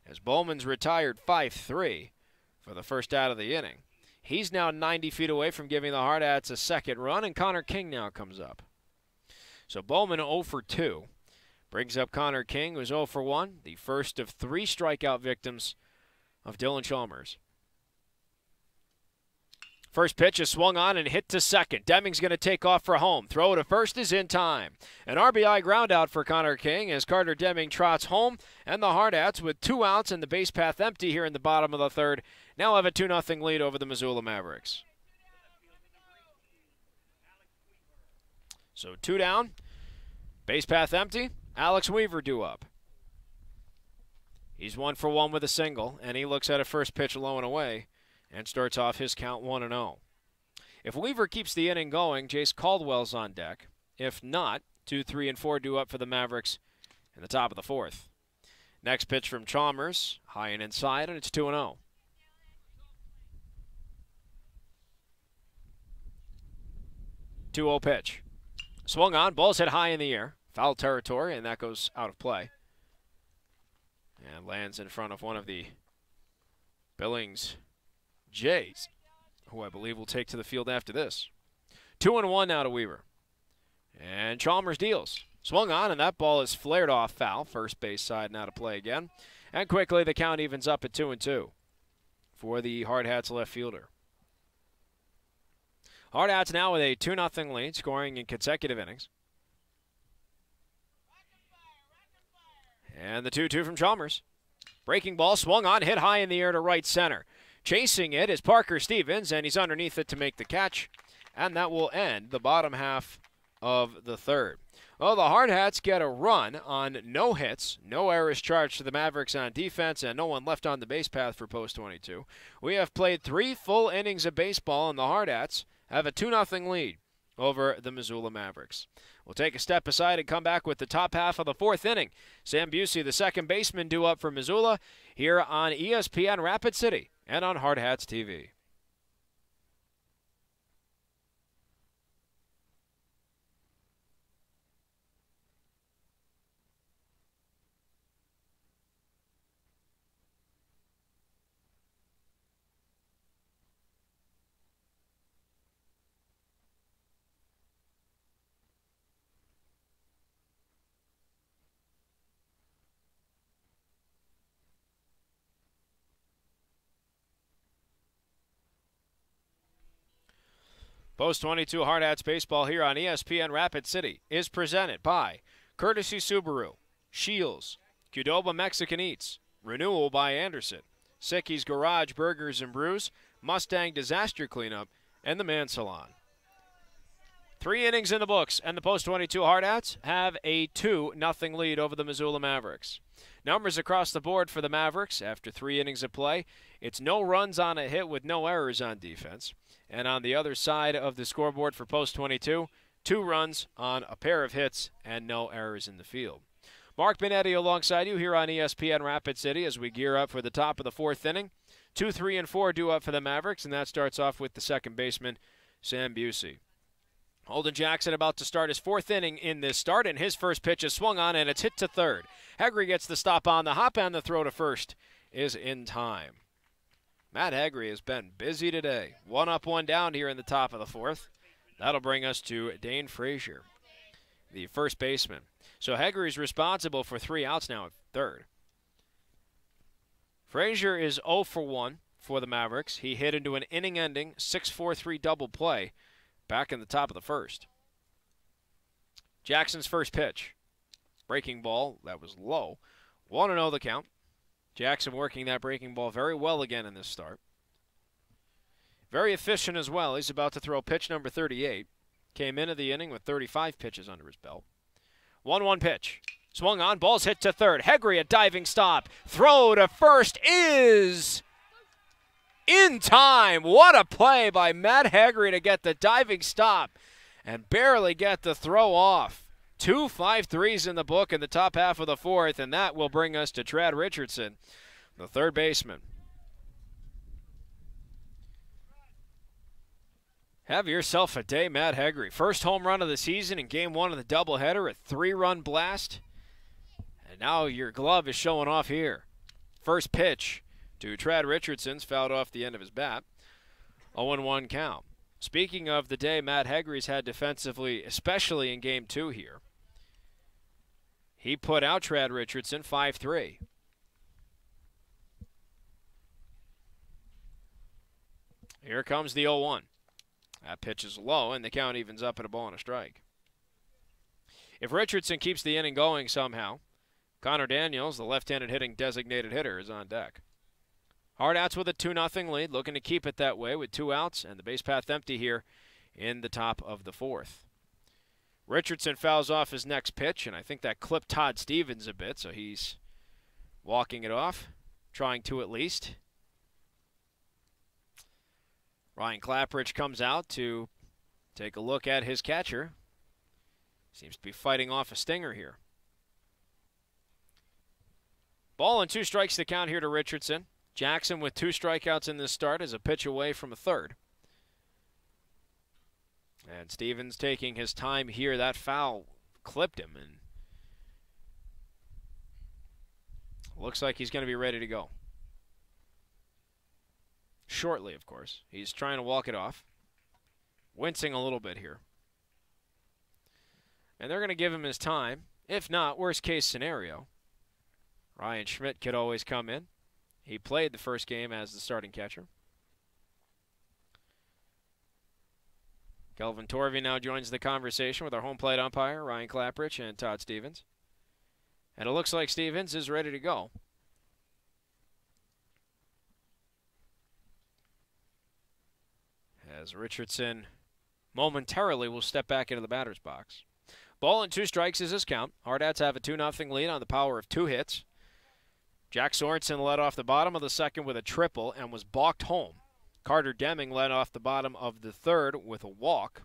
S1: as Bowman's retired 5-3 for the first out of the inning. He's now 90 feet away from giving the Hardhats a second run, and Connor King now comes up. So Bowman 0 for 2. Brings up Connor King, who's 0 for 1, the first of 3 strikeout victims of Dylan Chalmers. First pitch is swung on and hit to second. Deming's going to take off for home. Throw to first is in time. An RBI ground out for Connor King as Carter Deming trots home, and the Hardhats, with 2 outs and the base path empty here in the bottom of the third, now have a 2-0 lead over the Missoula Mavricks. So 2 down, base path empty, Alex Weaver due up. He's 1 for 1 with a single, and he looks at a first pitch low and away and starts off his count 1-0. If Weaver keeps the inning going, Jace Caldwell's on deck. If not, 2, 3, and 4 due up for the Mavricks in the top of the 4th. Next pitch from Chalmers, high and inside, and it's 2-0. 2-0 pitch. Swung on, ball's hit high in the air. Foul territory, and that goes out of play. And lands in front of one of the Billings Jays, who I believe will take to the field after this. 2-1 now to Weaver. And Chalmers deals. Swung on, and that ball is flared off foul. First base side now to play again. And quickly the count evens up at 2-2 for the Hardhats left fielder. Hardhats now with a 2-0 lead, scoring in consecutive innings. And the 2-2 from Chalmers. Breaking ball, swung on, hit high in the air to right center. Chasing it is Parker Stevens, and he's underneath it to make the catch. And that will end the bottom half of the third. Well, the Hardhats get a run on no hits, no errors charged to the Mavricks on defense, and no one left on the base path for post 22. We have played 3 full innings of baseball, and the Hardhats have a 2-0 lead over the Missoula Mavricks. We'll take a step aside and come back with the top half of the 4th inning. Sam Busey, the second baseman, due up for Missoula here on ESPN Rapid City and on Hardhats-TV. Post 22 Hardhats baseball here on ESPN Rapid City is presented by Courtesy Subaru, Shields, Qdoba Mexican Eats, Renewal by Anderson. Sicky's Garage Burgers and Brews, Mustang Disaster Cleanup, and the Man Salon. 3 innings in the books, and the Post-22 Hardhats have a 2-0 lead over the Missoula Mavricks. Numbers across the board for the Mavricks after 3 innings of play. It's no runs on a hit with no errors on defense. And on the other side of the scoreboard for Post-22, 2 runs on a pair of hits and no errors in the field. Mark Benetti alongside you here on ESPN Rapid City as we gear up for the top of the 4th inning. 2, 3, and 4 due up for the Mavricks, and that starts off with the second baseman, Sam Busey. Holden Jackson about to start his 4th inning in this start, and his first pitch is swung on, and it's hit to third. Hegre gets the stop on the hop, and the throw to first is in time. Matt Hegre has been busy today. 1 up, 1 down here in the top of the 4th. That'll bring us to Dane Frazier, the first baseman. So Hegre is responsible for 3 outs now at third. Frazier is 0 for 1 for the Mavricks. He hit into an inning-ending 6-4-3 double play back in the top of the 1st. Jackson's first pitch. Breaking ball, that was low. 1-0 the count. Jackson working that breaking ball very well again in this start. Very efficient as well. He's about to throw pitch number 38. Came into the inning with 35 pitches under his belt. 1-1 pitch. Swung on, ball's hit to third. Hegre a diving stop. Throw to first is in time. What a play by Matt Hegre to get the diving stop and barely get the throw off. 2 5-3s in the book in the top half of the 4th, and that will bring us to Trad Richardson, the third baseman. Have yourself a day, Matt Hegre. First home run of the season in Game 1 of the doubleheader, a 3-run blast. And now your glove is showing off here. First pitch to Trad Richardson's fouled off the end of his bat. 0-1 count. Speaking of the day Matt Hegre's had defensively, especially in Game 2 here, he put out Trad Richardson 5-3. Here comes the 0-1. That pitch is low, and the count evens up at a ball and a strike. If Richardson keeps the inning going somehow, Connor Daniels, the left-handed hitting designated hitter, is on deck. Hardhats with a 2-0 lead, looking to keep it that way with 2 outs and the base path empty here in the top of the 4th. Richardson fouls off his next pitch, and I think that clipped Todd Stevens a bit, so he's walking it off, trying to at least. Ryan Clapridge comes out to take a look at his catcher. Seems to be fighting off a stinger here. Ball and 2 strikes to count here to Richardson. Jackson with 2 strikeouts in this start is a pitch away from a third. And Stevens taking his time here. That foul clipped him, and looks like he's going to be ready to go. Shortly, of course. He's trying to walk it off. Wincing a little bit here. And they're going to give him his time. If not, worst case scenario, Ryan Schmidt could always come in. He played the first game as the starting catcher. Kelvin Torvey now joins the conversation with our home plate umpire, Ryan Clapridge, and Todd Stevens. And it looks like Stevens is ready to go. As Richardson momentarily will step back into the batter's box. Ball and 2 strikes is his count. Hardhats have a 2-0 lead on the power of 2 hits. Jack Sorensen led off the bottom of the 2nd with a triple and was balked home. Carter Deming led off the bottom of the 3rd with a walk.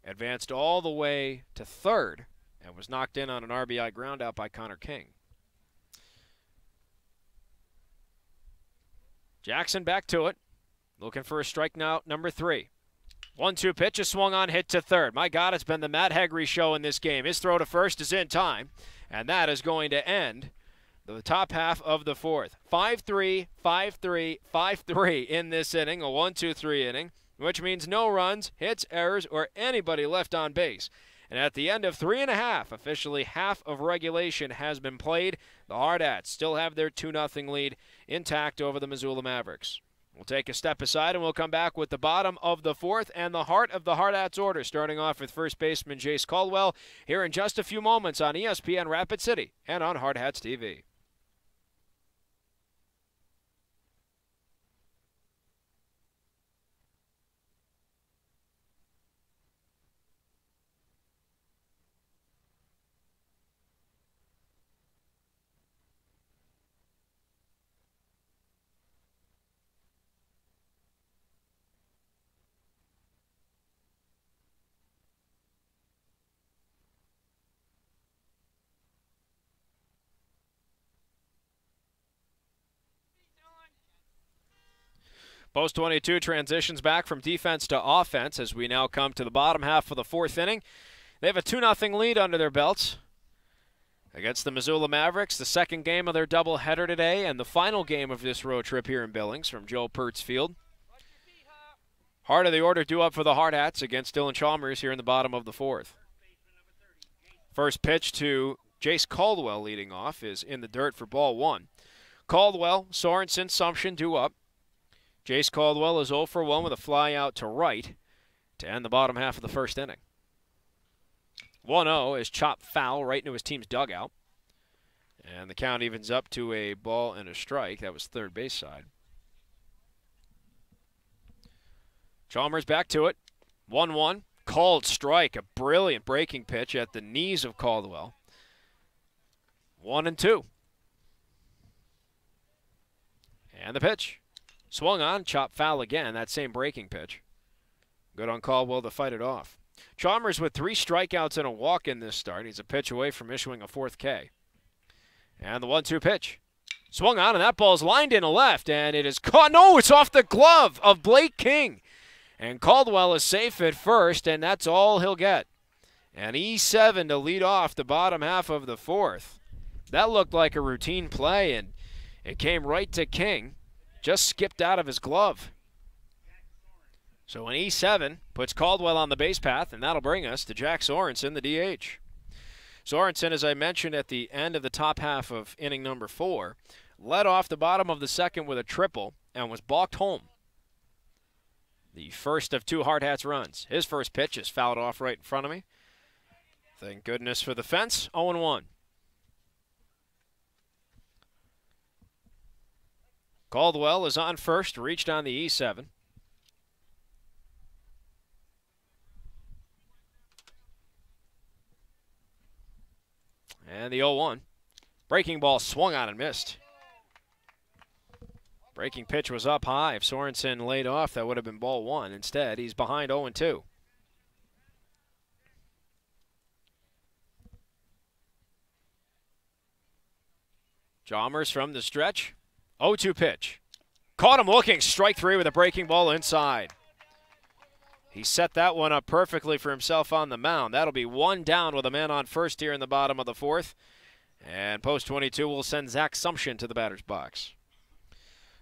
S1: Advanced all the way to 3rd and was knocked in on an RBI groundout by Connor King. Jackson back to it. Looking for a strike now, number 3. 1-2 pitch, a swung on, hit to 3rd. My God, it's been the Matt Hegre show in this game. His throw to first is in time, and that is going to end the top half of the 4th. 5-3, 5-3, 5-3 in this inning, a 1-2-3 inning, which means no runs, hits, errors, or anybody left on base. And at the end of 3.5, officially half of regulation has been played. The Hardhats still have their 2-0 lead intact over the Missoula Mavricks. We'll take a step aside, and we'll come back with the bottom of the 4th and the heart of the Hardhats order, starting off with first baseman Jace Caldwell here in just a few moments on ESPN Rapid City and on Hardhats-TV. Post 22 transitions back from defense to offense as we now come to the bottom half of the fourth inning. They have a 2-0 lead under their belts against the Missoula Mavricks, the second game of their doubleheader today and the final game of this road trip here in Billings from Joe Pertz Field. Heart of the order due up for the Hardhats against Dylan Chalmers here in the bottom of the fourth. First pitch to Jace Caldwell leading off is in the dirt for ball one. Caldwell, Sorensen, Sumption due up. Jace Caldwell is 0 for 1 with a fly out to right to end the bottom half of the first inning. 1-0 is chopped foul right into his team's dugout. And the count evens up to a ball and a strike. That was third base side. Chalmers back to it. 1-1. Called strike. A brilliant breaking pitch at the knees of Caldwell. 1-2. And the pitch. Swung on, chopped foul again. That same breaking pitch. Good on Caldwell to fight it off. Chalmers with 3 strikeouts and a walk in this start. He's a pitch away from issuing a 4th K. And the 1-2 pitch. Swung on, and that ball's lined in left, and it is caught. No, it's off the glove of Blake King. And Caldwell is safe at first, and that's all he'll get. And E7 to lead off the bottom half of the fourth. That looked like a routine play, and it came right to King. Just skipped out of his glove. So an E7 puts Caldwell on the base path, and that'll bring us to Jack Sorensen, the DH. Sorensen, as I mentioned at the end of the top half of inning number 4, led off the bottom of the second with a triple and was balked home. The first of 2 Hardhats runs. His first pitch is fouled off right in front of me. Thank goodness for the fence. 0-1. Caldwell is on first, reached on the E7. And the 0-1. Breaking ball swung on and missed. Breaking pitch was up high. If Sorensen laid off, that would have been ball 1. Instead, he's behind 0-2. Chalmers from the stretch. 0-2 pitch. Caught him looking. Strike 3 with a breaking ball inside. He set that one up perfectly for himself on the mound. That'll be 1 down with a man on first here in the bottom of the fourth. And post 22 will send Zach Sumption to the batter's box.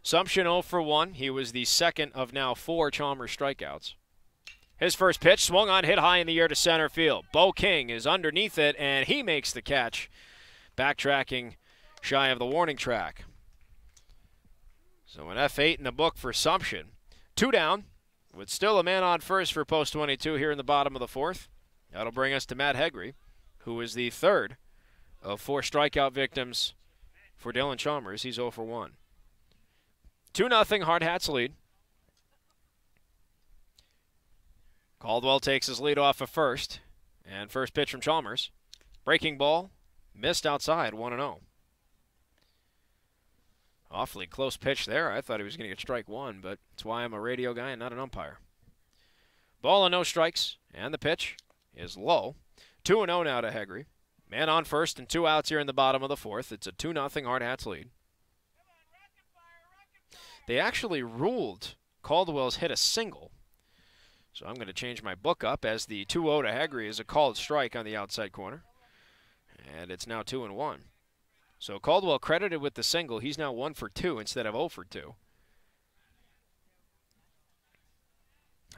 S1: Sumption 0 for 1. He was the second of now 4 Chalmers strikeouts. His first pitch swung on, hit high in the air to center field. Bo King is underneath it, and he makes the catch. Backtracking shy of the warning track. So an F8 in the book for Sumption. 2 down, with still a man on first for post 22 here in the bottom of the fourth. That'll bring us to Matt Hegre, who is the third of 4 strikeout victims for Dylan Chalmers. He's 0 for 1. 2-0 Hardhats lead. Caldwell takes his lead off of first. And first pitch from Chalmers. Breaking ball, missed outside, 1-0. Awfully close pitch there. I thought he was going to get strike 1, but that's why I'm a radio guy and not an umpire. Ball and no strikes, and the pitch is low. 2-0 now to Hegre. Man on first and 2 outs here in the bottom of the fourth. It's a 2-0 Hardhats lead. They actually ruled Caldwell's hit a single. So I'm going to change my book up as the 2-0 to Hegre is a called strike on the outside corner. And it's now 2-1. So Caldwell credited with the single. He's now 1 for 2 instead of 0 for 2.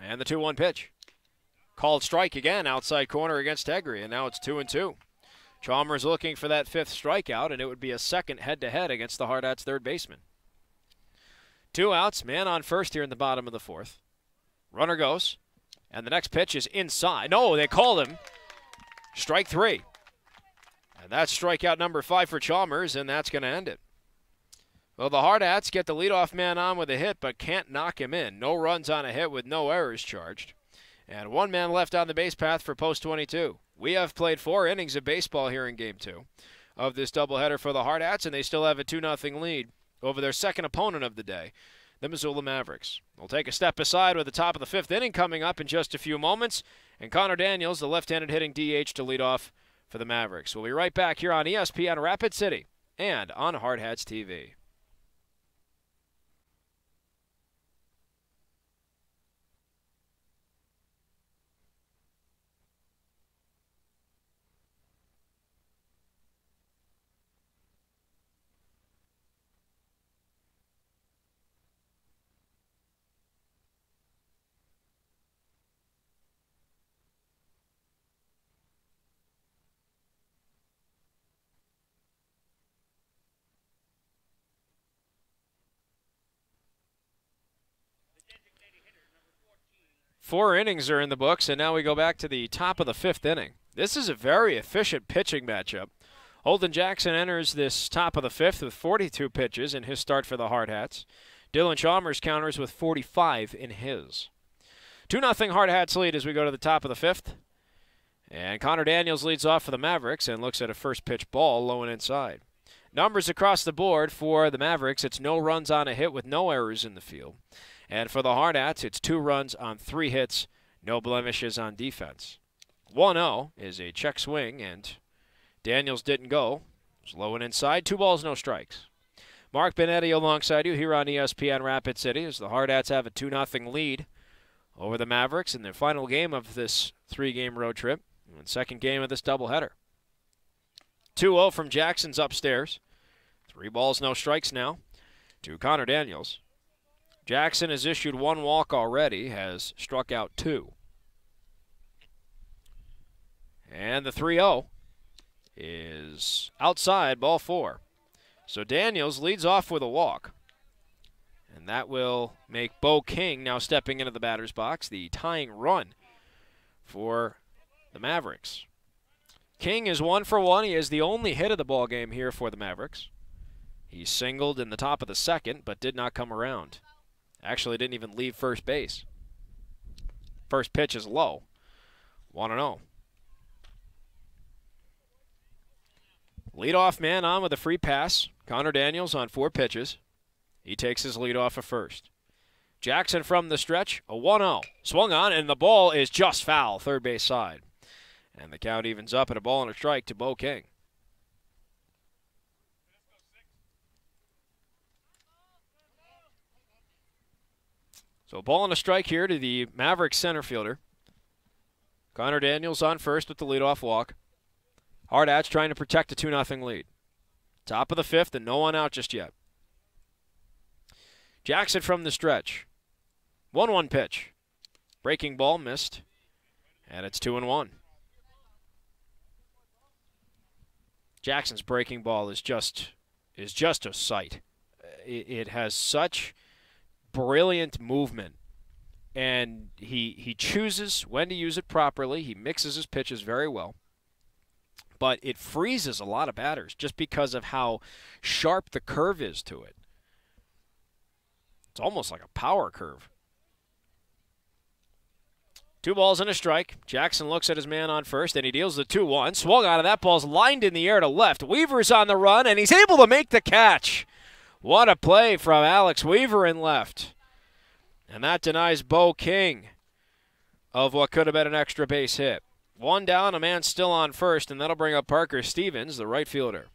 S1: And the 2-1 pitch. Called strike again, outside corner against Hegre, and now it's 2-2. Chalmers looking for that 5th strikeout, and it would be a second head-to-head against the Hardhats' third baseman. 2 outs, man on first here in the bottom of the fourth. Runner goes, and the next pitch is inside. No, they called him. Strike 3. And that's strikeout number 5 for Chalmers, and that's going to end it. Well, the Hardhats get the leadoff man on with a hit, but can't knock him in. No runs on a hit with no errors charged. And 1 man left on the base path for post 22. We have played 4 innings of baseball here in Game 2 of this doubleheader for the Hardhats, and they still have a 2-0 lead over their second opponent of the day, the Missoula Mavricks. We'll take a step aside with the top of the 5th inning coming up in just a few moments, and Connor Daniels, the left-handed hitting DH, to lead off for the Mavricks. We'll be right back here on ESPN Rapid City and on Hardhats-TV. 4 innings are in the books, and now we go back to the top of the 5th inning. This is a very efficient pitching matchup. Holden Jackson enters this top of the 5th with 42 pitches in his start for the Hardhats. Dylan Chalmers counters with 45 in his. 2-0 Hardhats lead as we go to the top of the 5th. And Connor Daniels leads off for the Mavericks and looks at a first pitch ball low and inside. Numbers across the board for the Mavericks. It's no runs on a hit with no errors in the field. And for the Hardhats, it's 2 runs on 3 hits, no blemishes on defense. 1-0 is a check swing, and Daniels didn't go. It was low and inside. 2 balls, no strikes. Mark Benetti alongside you here on ESPN Rapid City as the Hardhats have a 2-0 lead over the Mavericks in their final game of this 3-game road trip and second game of this doubleheader. 2-0 from Jackson's upstairs. 3 balls, no strikes now to Connor Daniels. Jackson has issued 1 walk already, has struck out 2. And the 3-0 is outside, ball 4. So Daniels leads off with a walk. And that will make Bo King now stepping into the batter's box, the tying run for the Mavericks. King is 1 for 1. He is the only hit of the ball game here for the Mavericks. He singled in the top of the 2nd, but did not come around. Actually didn't even leave first base. First pitch is low. 1-0. Leadoff man on with a free pass. Connor Daniels on 4 pitches. He takes his lead off at first. Jackson from the stretch, a 1-0. Swung on, and the ball is just foul, third base side. And the count evens up at a ball and a strike to Bo King. So ball and a strike here to the Mavericks center fielder. Connor Daniels on first with the leadoff walk. Hardhats trying to protect a 2-0 lead. Top of the 5th and no one out just yet. Jackson from the stretch. 1-1 pitch. Breaking ball missed. And it's 2-1. Jackson's breaking ball is just a sight. It has such brilliant movement. And he chooses when to use it properly. He mixes his pitches very well. But it freezes a lot of batters just because of how sharp the curve is to it. It's almost like a power curve. 2 balls and a strike. Jackson looks at his man on first, and he deals the 2-1. Swung out of that ball's lined in the air to left. Weaver's on the run, and he's able to make the catch. What a play from Alex Weaver in left. And that denies Bo King of what could have been an extra base hit. 1 down, a man still on first, and that'll bring up Parker Stevens, the right fielder.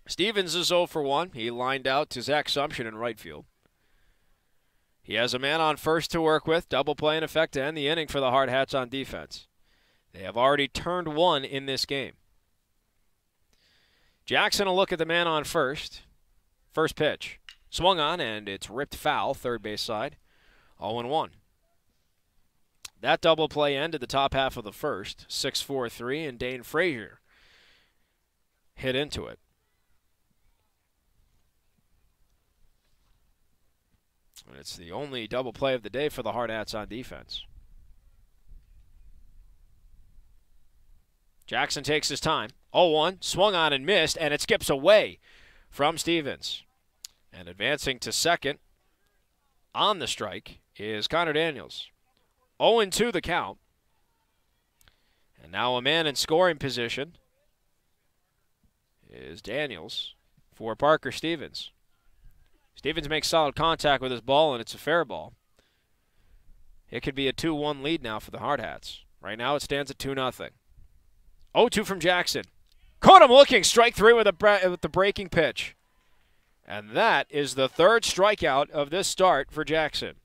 S1: Stevens is 0 for 1. He lined out to Zach Sumption in right field. He has a man on first to work with. Double play in effect to end the inning for the Hardhats on defense. They have already turned 1 in this game. Jackson will look at the man on first. First pitch. Swung on, and it's ripped foul, third base side. 0-1. That double play ended the top half of the first. 6-4-3, and Dane Frazier hit into it. And it's the only double play of the day for the Hardhats on defense. Jackson takes his time. 0-1, swung on and missed, and it skips away from Stevens. And advancing to second on the strike is Connor Daniels. 0-2 the count. And now a man in scoring position is Daniels for Parker Stevens. Stevens makes solid contact with his ball, and it's a fair ball. It could be a 2-1 lead now for the Hardhats. Right now it stands at 2-0. 0-2 from Jackson. Caught him looking. Strike 3 with the breaking pitch. And that is the 3rd strikeout of this start for Jackson.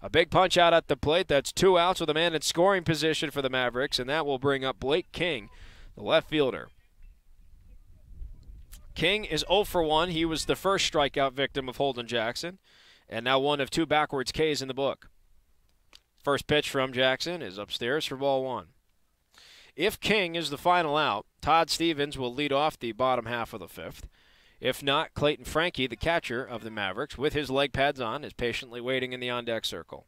S1: A big punch out at the plate. That's 2 outs with a man in scoring position for the Mavericks, and that will bring up Blake King, the left fielder. King is 0 for 1. He was the first strikeout victim of Holden Jackson, and now one of 2 backwards Ks in the book. First pitch from Jackson is upstairs for ball 1. If King is the final out, Todd Stevens will lead off the bottom half of the 5th. If not, Clayton Frankie, the catcher of the Mavericks, with his leg pads on, is patiently waiting in the on-deck circle.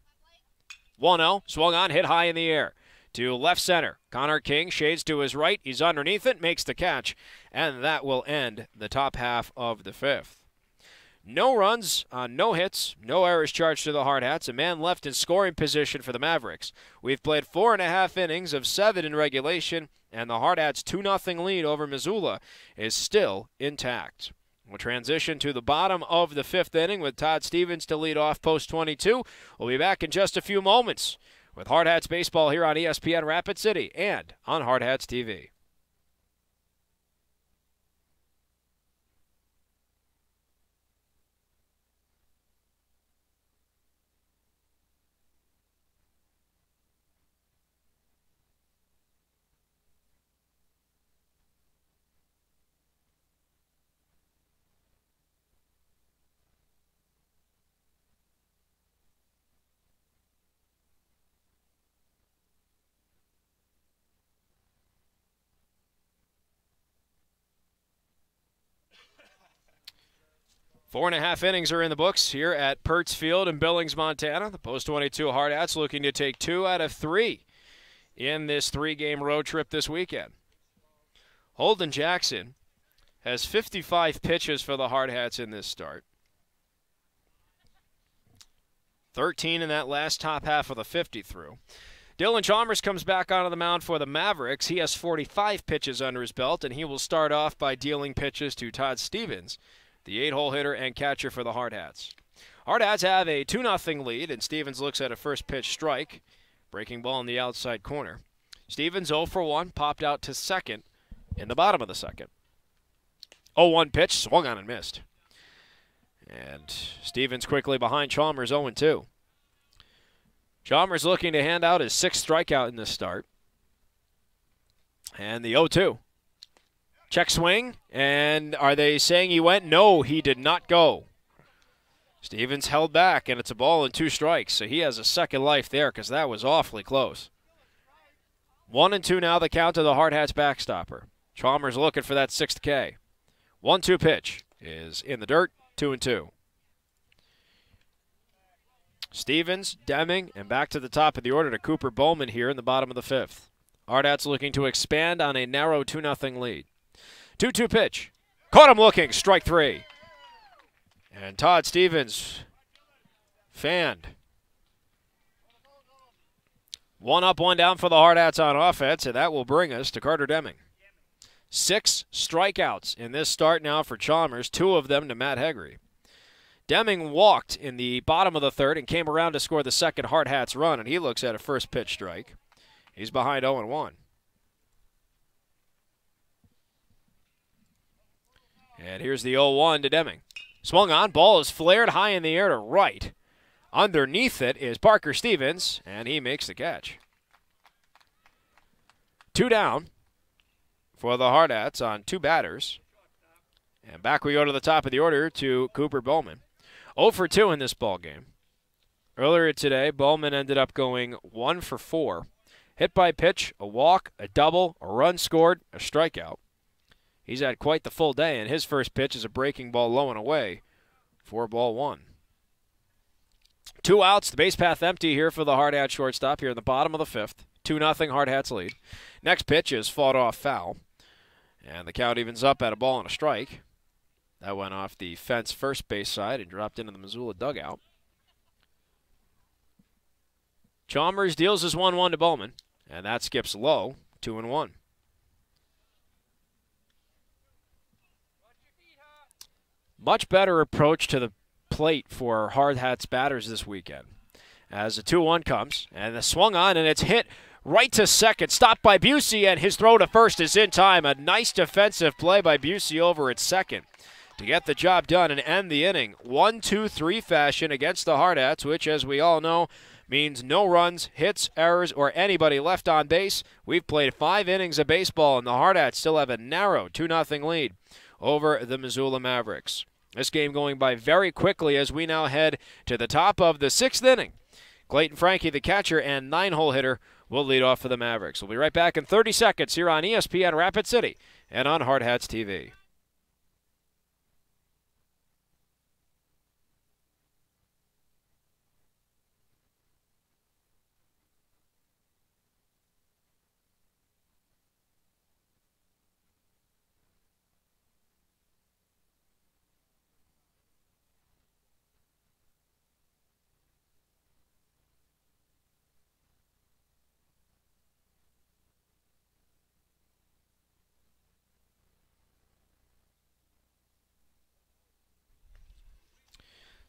S1: 1-0, swung on, hit high in the air. To left center, Connor King shades to his right. He's underneath it, makes the catch, and that will end the top half of the fifth. No runs, no hits, no errors charged to the Hardhats. A man left in scoring position for the Mavericks. We've played 4.5 innings of 7 in regulation, and the Hardhats' 2-0 lead over Missoula is still intact. We'll transition to the bottom of the fifth inning with Todd Stevens to lead off post 22. We'll be back in just a few moments with Hardhats baseball here on ESPN Rapid City and on Hardhats-TV. Four and a half innings are in the books here at Pertz Field in Billings, Montana. The post-22 Hardhats looking to take 2 out of 3 in this 3-game road trip this weekend. Holden Jackson has 55 pitches for the Hardhats in this start. 13 in that last top half of the 50 through. Dylan Chalmers comes back onto the mound for the Mavericks. He has 45 pitches under his belt, and he will start off by dealing pitches to Todd Stevens, the 8-hole hitter and catcher for the Hardhats. Hardhats have a 2-0 lead, and Stevens looks at a first pitch strike. Breaking ball in the outside corner. Stevens 0 for 1, popped out to second in the bottom of the second. 0-1 pitch, swung on and missed. And Stevens quickly behind Chalmers 0-2. Chalmers looking to hand out his 6th strikeout in this start. And the 0-2. Check swing, and are they saying he went? No, he did not go. Stevens held back, and it's a ball and 2 strikes, so he has a second life there because that was awfully close. 1-2 now, the count to the Hardhats backstopper. Chalmers looking for that 6th K. 1-2 pitch is in the dirt, 2-2. Stevens, Deming, and back to the top of the order to Cooper Bowman here in the bottom of the 5th. Hardhats looking to expand on a narrow 2-0 lead. 2-2 pitch. Caught him looking. Strike 3. And Todd Stevens fanned. 1 up, 1 down for the Hardhats on offense, and that will bring us to Carter Deming. 6 strikeouts in this start now for Chalmers, 2 of them to Matt Hegre. Deming walked in the bottom of the 3rd and came around to score the second Hardhats run, and he looks at a first pitch strike. He's behind 0-1. And here's the 0-1 to Deming. Swung on, ball is flared high in the air to right. Underneath it is Parker Stevens, and he makes the catch. 2 down for the Hardhats on 2 batters. And back we go to the top of the order to Cooper Bowman. 0 for 2 in this ballgame. Earlier today, Bowman ended up going 1 for 4. Hit by pitch, a walk, a double, a run scored, a strikeout. He's had quite the full day, and his first pitch is a breaking ball low and away for ball 1. 2 outs, the base path empty here for the Hardhats shortstop here in the bottom of the 5th. 2-0 Hardhats lead. Next pitch is fought off foul, and the count evens up at a ball and a strike. That went off the fence first base side and dropped into the Missoula dugout. Chalmers deals his 1-1 to Bowman, and that skips low, 2-1. Much better approach to the plate for Hardhats batters this weekend. As the 2-1 comes, and the swung on, and it's hit right to second. Stopped by Busey, and his throw to first is in time. A nice defensive play by Busey over at second to get the job done and end the inning. 1-2-3 fashion against the Hardhats, which, as we all know, means no runs, hits, errors, or anybody left on base. We've played 5 innings of baseball, and the Hardhats still have a narrow 2-0 lead over the Missoula Mavricks. This game going by very quickly as we now head to the top of the 6th inning. Clayton Frankie, the catcher and 9-hole hitter, will lead off for the Mavericks. We'll be right back in 30 seconds here on ESPN Rapid City and on Hardhats-TV.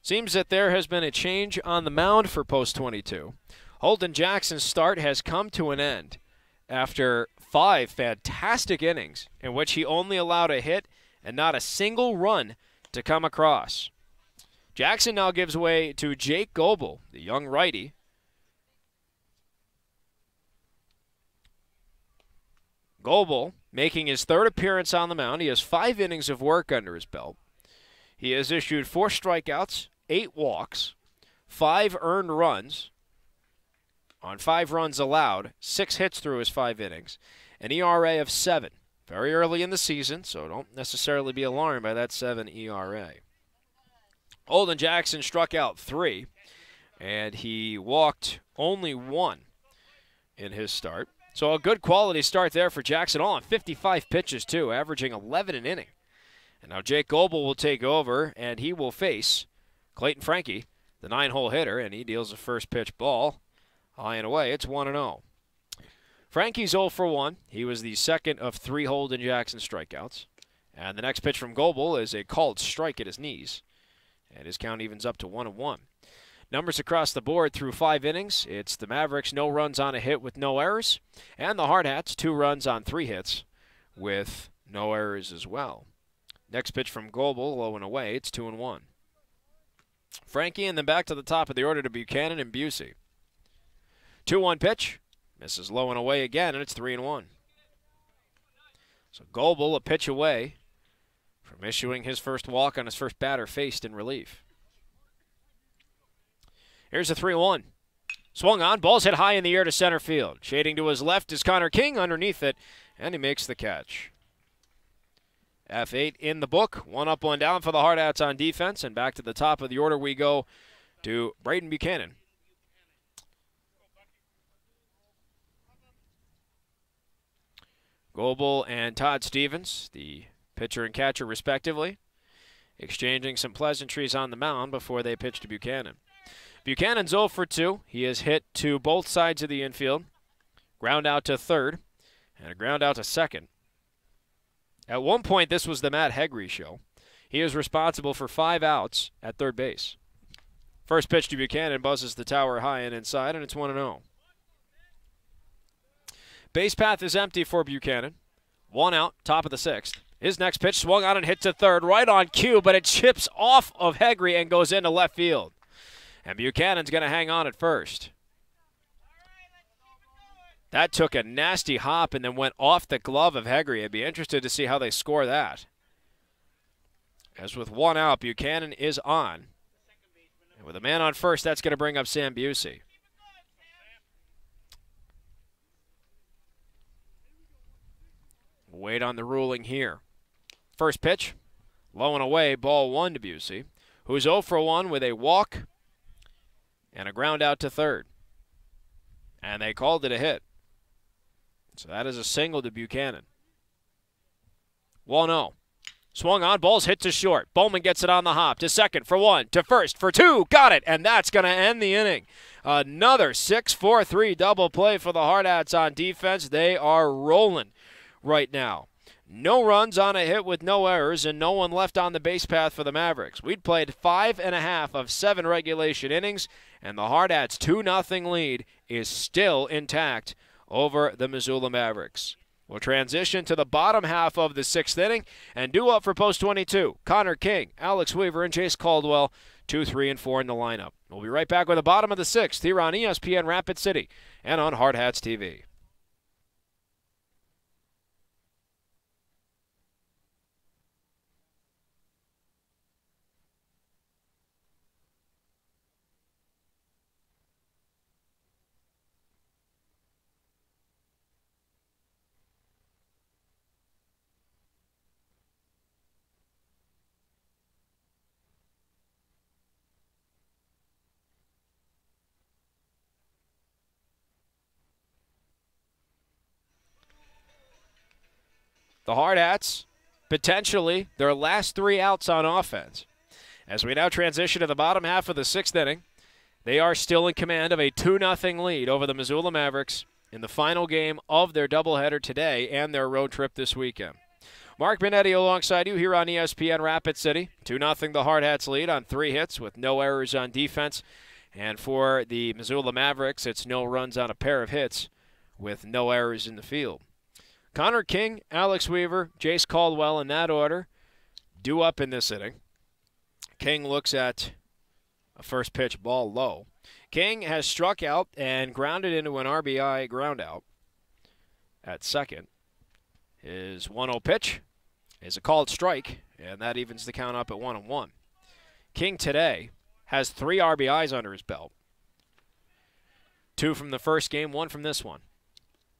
S1: Seems that there has been a change on the mound for Post 22. Holden Jackson's start has come to an end after 5 fantastic innings in which he only allowed a hit and not a single run to come across. Jackson now gives way to Jake Goebel, the young righty. Goebel making his 3rd appearance on the mound. He has 5 innings of work under his belt. He has issued 4 strikeouts, 8 walks, 5 earned runs on 5 runs allowed, 6 hits through his 5 innings, an ERA of 7. Very early in the season, so don't necessarily be alarmed by that 7 ERA. Holden Jackson struck out 3, and he walked only 1 in his start. So a good quality start there for Jackson, all on 55 pitches too, averaging 11 an inning. And now Jake Goebel will take over, and he will face Clayton Frankie, the 9-hole hitter, and he deals a first pitch ball high and away. It's 1-0. Frankie's 0 for 1. He was the second of 3 Holden Jackson strikeouts. And the next pitch from Goebel is a called strike at his knees. And his count evens up to 1-1. Numbers across the board through 5 innings. It's the Mavricks, no runs on a hit with no errors. And the Hardhats, 2 runs on 3 hits with no errors as well. Next pitch from Goebel, low and away. It's 2-1. Frankie, and then back to the top of the order to Buchanan and Busey. 2-1 pitch. Misses low and away again, and it's 3-1. So Goebel a pitch away from issuing his first walk on his first batter faced in relief. Here's a 3-1. Swung on, ball's hit high in the air to center field. Shading to his left is Connor King underneath it, and he makes the catch. F8 in the book. 1 up, 1 down for the Hardhats on defense, and back to the top of the order we go to Braden Buchanan. Goebel and Todd Stevens, the pitcher and catcher respectively, exchanging some pleasantries on the mound before they pitch to Buchanan. Buchanan's 0 for 2. He has hit to both sides of the infield. Ground out to third and a ground out to second. At one point, this was the Matt Hegre show. He is responsible for 5 outs at third base. First pitch to Buchanan buzzes the tower high and inside, and it's 1-0. Base path is empty for Buchanan. 1 out, top of the 6th. His next pitch swung on and hit to third, right on cue, but it chips off of Hegre and goes into left field. And Buchanan's going to hang on at first. That took a nasty hop and then went off the glove of Hegre. I'd be interested to see how they score that. As with 1 out, Buchanan is on. And with a man on first, that's going to bring up Sam Busey. Wait on the ruling here. First pitch, low and away, ball 1 to Busey, who's 0 for 1 with a walk and a ground out to third. And they called it a hit. So that is a single to Buchanan. 1-0. Swung on, ball's hit to short. Bowman gets it on the hop to second for 1, to first for 2. Got it, and that's going to end the inning. Another 6-4-3 double play for the Hardhats on defense. They are rolling right now. No runs on a hit with no errors and no one left on the base path for the Mavricks. We'd played 5.5 of 7 regulation innings, and the Hardhats' 2-0 lead is still intact over the Missoula Mavricks. We'll transition to the bottom half of the 6th inning, and due up for Post 22, Connor King, Alex Weaver, and Chase Caldwell, 2, 3, and 4 in the lineup. We'll be right back with the bottom of the 6th here on ESPN Rapid City and on Hardhats-TV. The Hardhats, potentially their last 3 outs on offense. As we now transition to the bottom half of the 6th inning, they are still in command of a 2-0 lead over the Missoula Mavricks in the final game of their doubleheader today and their road trip this weekend. Mark Benetti alongside you here on ESPN Rapid City. 2-0 the Hardhats lead on 3 hits with no errors on defense. And for the Missoula Mavricks, it's no runs on a pair of hits with no errors in the field. Connor King, Alex Weaver, Jace Caldwell in that order due up in this inning. King looks at a first pitch ball low. King has struck out and grounded into an RBI groundout at second. His 1-0 pitch is a called strike, and that evens the count up at 1-1. King today has 3 RBIs under his belt. 2 from the first game, 1 from this one.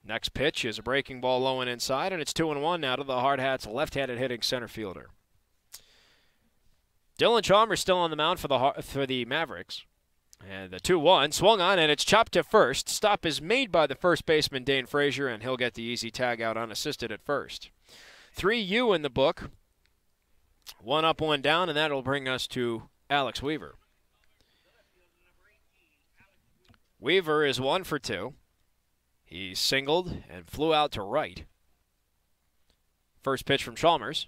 S1: Next pitch is a breaking ball low and inside, and it's 2-1 now to the Hardhats left-handed hitting center fielder. Dylan Chalmers still on the mound for the Mavricks. And the 2-1 swung on, and it's chopped to first. Stop is made by the first baseman, Dane Frazier, and he'll get the easy tag out unassisted at first. 3-U in the book. 1 up, 1 down, and that'll bring us to Alex Weaver. Weaver is 1 for 2. He singled and flew out to right. First pitch from Chalmers.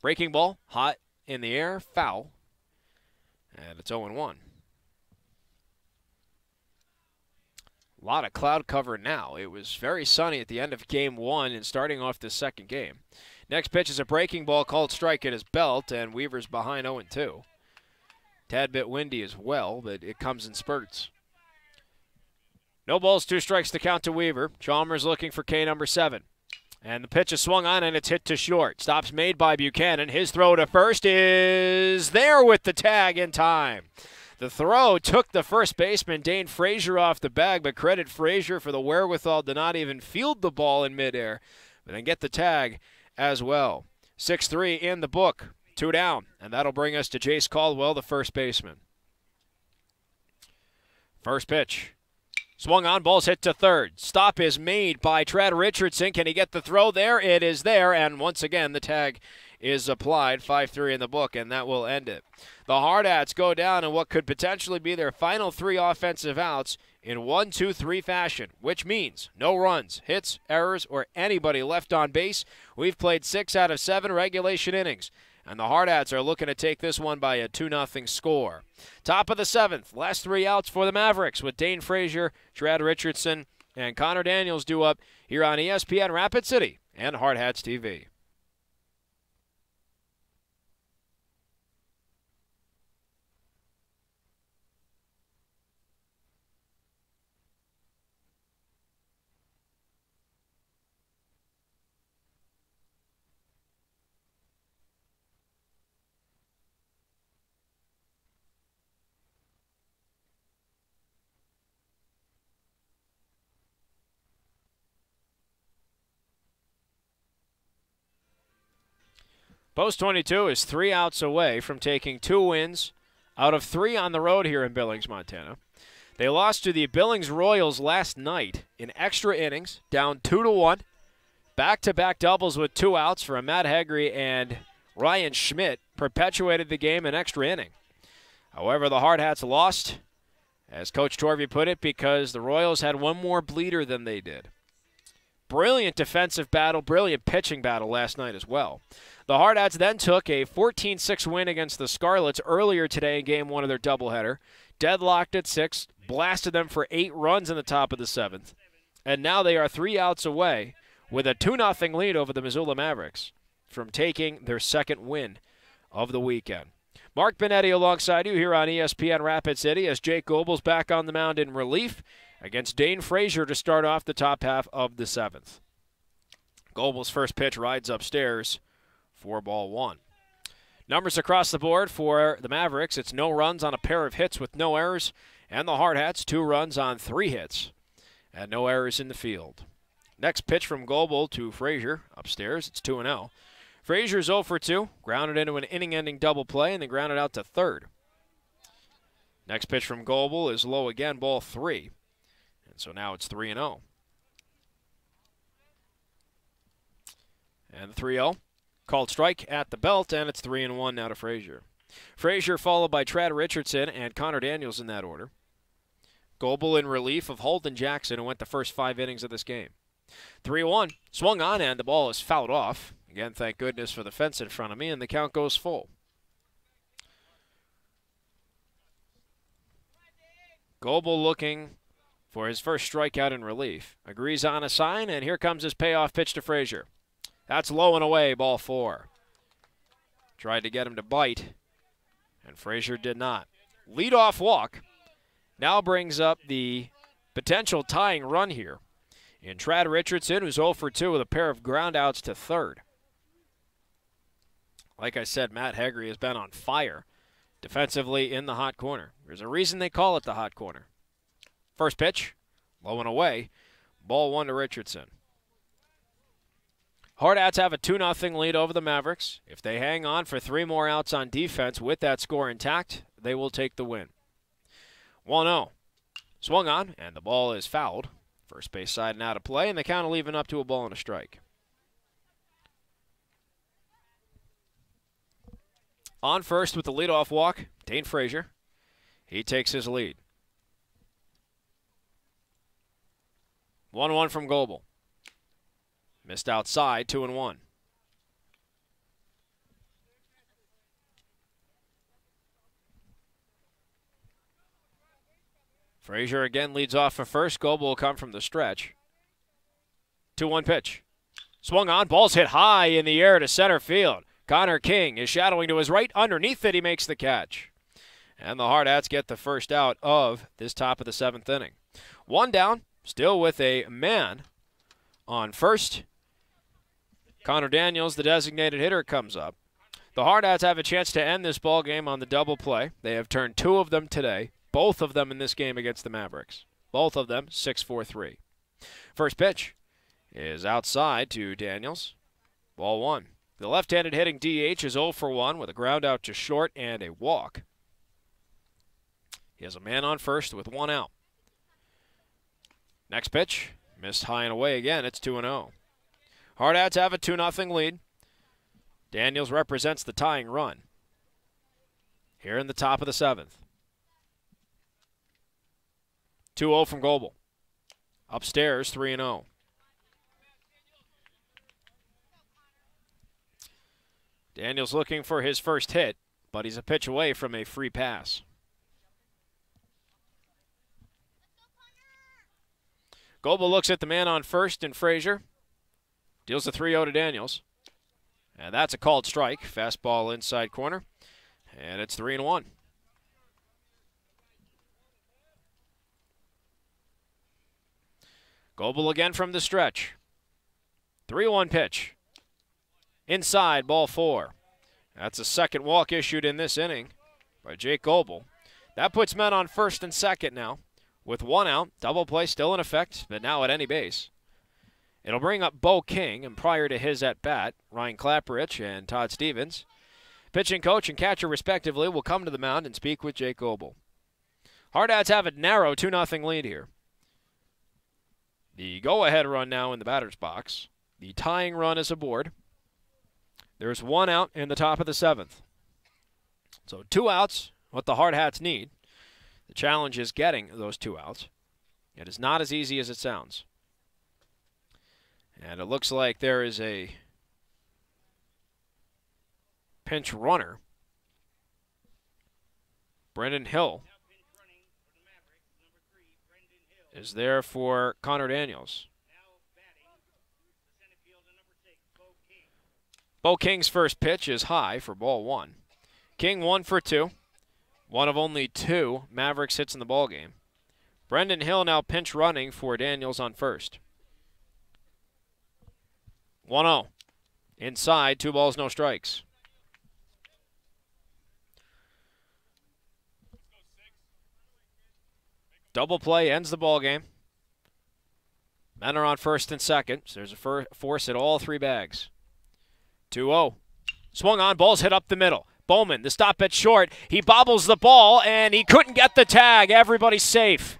S1: Breaking ball, hot in the air, foul. And it's 0-1. A lot of cloud cover now. It was very sunny at the end of game 1 and starting off this second game. Next pitch is a breaking ball called strike at his belt, and Weaver's behind 0-2. Tad bit windy as well, but it comes in spurts. No balls, 2 strikes to count to Weaver. Chalmers looking for K number 7. And the pitch is swung on, and it's hit to short. Stops made by Buchanan. His throw to first is there with the tag in time. The throw took the first baseman, Dane Frazier, off the bag, but credit Frazier for the wherewithal to not even field the ball in midair, but then get the tag as well. 6-3 in the book, 2 down, and that'll bring us to Jace Caldwell, the first baseman. First pitch. Swung on, ball's hit to third. Stop is made by Trad Richardson. Can he get the throw there? It is there, and once again the tag is applied. 5-3 in the book, and that will end it. The Hardhats go down in what could potentially be their final 3 offensive outs in 1-2-3 fashion, which means no runs, hits, errors, or anybody left on base. We've played 6 out of 7 regulation innings, and the Hardhats are looking to take this one by a 2-0 score. Top of the 7th, last 3 outs for the Mavricks with Dane Frazier, Trad Richardson, and Connor Daniels due up here on ESPN Rapid City and Hardhats-TV. Post 22 is 3 outs away from taking 2 wins out of 3 on the road here in Billings, Montana. They lost to the Billings Royals last night in extra innings, down 2-1. Back-to-back doubles with 2 outs for Matt Hegre and Ryan Schmidt perpetuated the game in extra inning. However, the Hardhats lost, as Coach Torvey put it, because the Royals had 1 more bleeder than they did. Brilliant defensive battle, brilliant pitching battle last night as well. The Hardhats then took a 14-6 win against the Scarlets earlier today in Game 1 of their doubleheader, deadlocked at 6, blasted them for 8 runs in the top of the 7th, and now they are 3 outs away with a 2-0 lead over the Missoula Mavricks from taking their 2nd win of the weekend. Mark Benetti alongside you here on ESPN Rapid City as Jake Goebel's back on the mound in relief against Dane Frazier to start off the top half of the 7th. Goebel's first pitch rides upstairs for ball 1. Numbers across the board for the Mavricks. It's no runs on a pair of hits with no errors, and the Hardhats 2 runs on 3 hits and no errors in the field. Next pitch from Goebel to Frazier upstairs. It's 2-0. Frazier's 0 for 2, grounded into an inning-ending double play and then grounded out to third. Next pitch from Goebel is low again, ball 3. And so now it's 3-0. And the 3-0. Called strike at the belt, and it's 3-1 now to Frazier. Frazier followed by Trad Richardson and Connor Daniels in that order. Goebel in relief of Holden Jackson, who went the first 5 innings of this game. 3-1, swung on, and the ball is fouled off. Again, thank goodness for the fence in front of me, and the count goes full. Goebel looking for his first strikeout in relief. Agrees on a sign, and here comes his payoff pitch to Frazier. That's low and away, ball 4. Tried to get him to bite, and Frazier did not. Leadoff walk now brings up the potential tying run here in Trad Richardson, who's 0 for 2 with a pair of groundouts to third. Like I said, Matt Hegre has been on fire defensively in the hot corner. There's a reason they call it the hot corner. First pitch, low and away, ball 1 to Richardson. Hardhats have a 2-0 lead over the Mavricks. If they hang on for 3 more outs on defense with that score intact, they will take the win. 1-0. Swung on, and the ball is fouled. First base side and out of play, and the count will even up to a ball and a strike. On first with the leadoff walk, Dane Frazier. He takes his lead. 1-1 from Goebel. Missed outside, 2-1. Frazier again leads off for first. Goebel will come from the stretch. 2-1 pitch. Swung on, ball's hit high in the air to center field. Connor King is shadowing to his right. Underneath it, he makes the catch. And the Hardhats get the first out of this top of the 7th inning. 1 down, still with a man on first. Connor Daniels, the designated hitter, comes up. The Hardhats have a chance to end this ball game on the double play. They have turned 2 of them today, both of them in this game against the Mavricks. Both of them 6-4-3. First pitch is outside to Daniels. Ball 1. The left-handed hitting DH is 0 for 1 with a ground out to short and a walk. He has a man on first with 1 out. Next pitch, missed high and away again. It's 2-0. Hardhats have a 2-0 lead. Daniels represents the tying run here in the top of the 7th. 2-0 from Goebel. Upstairs, 3-0. Daniels looking for his first hit, but he's a pitch away from a free pass. Goebel looks at the man on first in Frazier. Deals the 3-0 to Daniels. And that's a called strike. Fastball inside corner. And it's 3-1. Goebel again from the stretch. 3-1 pitch. Inside, ball 4. That's a second walk issued in this inning by Jake Goebel. That puts men on first and second now with 1 out. Double play still in effect, but now at any base. It'll bring up Bo King, and prior to his at-bat, Ryan Clapperich and Todd Stevens, pitching coach and catcher respectively, will come to the mound and speak with Jake Goebel. Hardhats have a narrow 2-0 lead here. The go-ahead run now in the batter's box. The tying run is aboard. There's 1 out in the top of the 7th. So 2 outs, what the Hardhats need. The challenge is getting those 2 outs. It is not as easy as it sounds. And it looks like there is a pinch runner. Brendan Hill is there for Connor Daniels. Bo King's first pitch is high for ball 1. King 1 for 2. One of only 2 Mavricks hits in the ballgame. Brendan Hill now pinch running for Daniels on first. 1-0. Inside, 2 balls, no strikes. Double play ends the ballgame. Men are on first and second. So there's a force at all 3 bags. 2-0. Swung on, ball's hit up the middle. Bowman, the stop at short. He bobbles the ball, and he couldn't get the tag. Everybody's safe.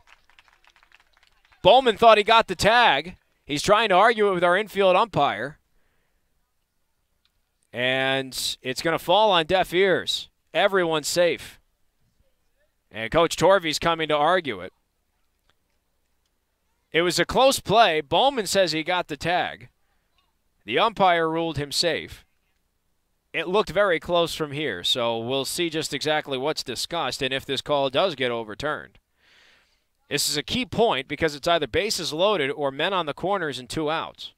S1: Bowman thought he got the tag. He's trying to argue it with our infield umpire. And it's going to fall on deaf ears. Everyone's safe. And Coach Torvey's coming to argue it. It was a close play. Bowman says he got the tag. The umpire ruled him safe. It looked very close from here, so we'll see just exactly what's discussed and if this call does get overturned. This is a key point because it's either bases loaded or men on the corners and 2 outs.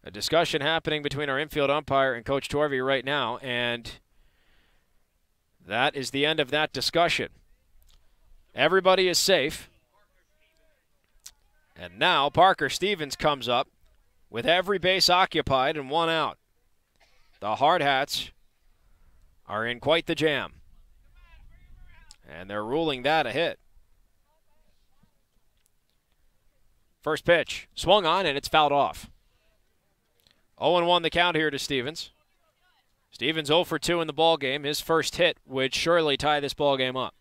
S1: A discussion happening between our infield umpire and Coach Torvey right now, and that is the end of that discussion. Everybody is safe. And now Parker Stevens comes up with every base occupied and 1 out. The Hardhats are in quite the jam. And they're ruling that a hit. First pitch, swung on, and it's fouled off. 0-1 the count here to Stevens. Stevens 0 for 2 in the ballgame. His first hit would surely tie this ballgame up.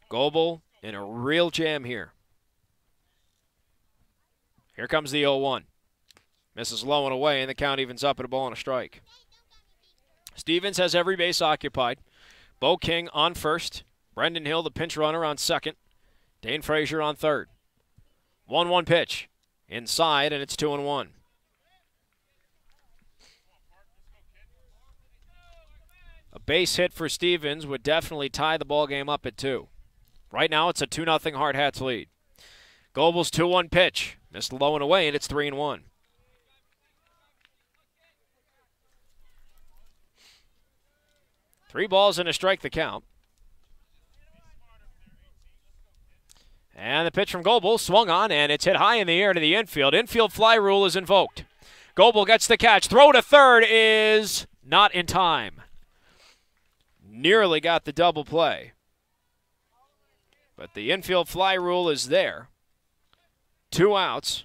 S1: Goebel in a real jam here. Here comes the 0-1. Misses low and away, and the count evens up at a ball and a strike. Stevens has every base occupied. Bo King on first. Brendan Hill, the pinch runner, on second. Dane Frazier on third. 1-1 pitch. Inside, and it's 2-1. A base hit for Stevens would definitely tie the ball game up at 2. Right now, it's a 2-0 Hardhats lead. Goebel's 2-1 pitch. Missed low and away, and it's 3-1. Three balls and a strike the count. And the pitch from Goebel swung on, and it's hit high in the air to the infield. Infield fly rule is invoked. Goebel gets the catch. Throw to third is not in time. Nearly got the double play. But the infield fly rule is there. 2 outs.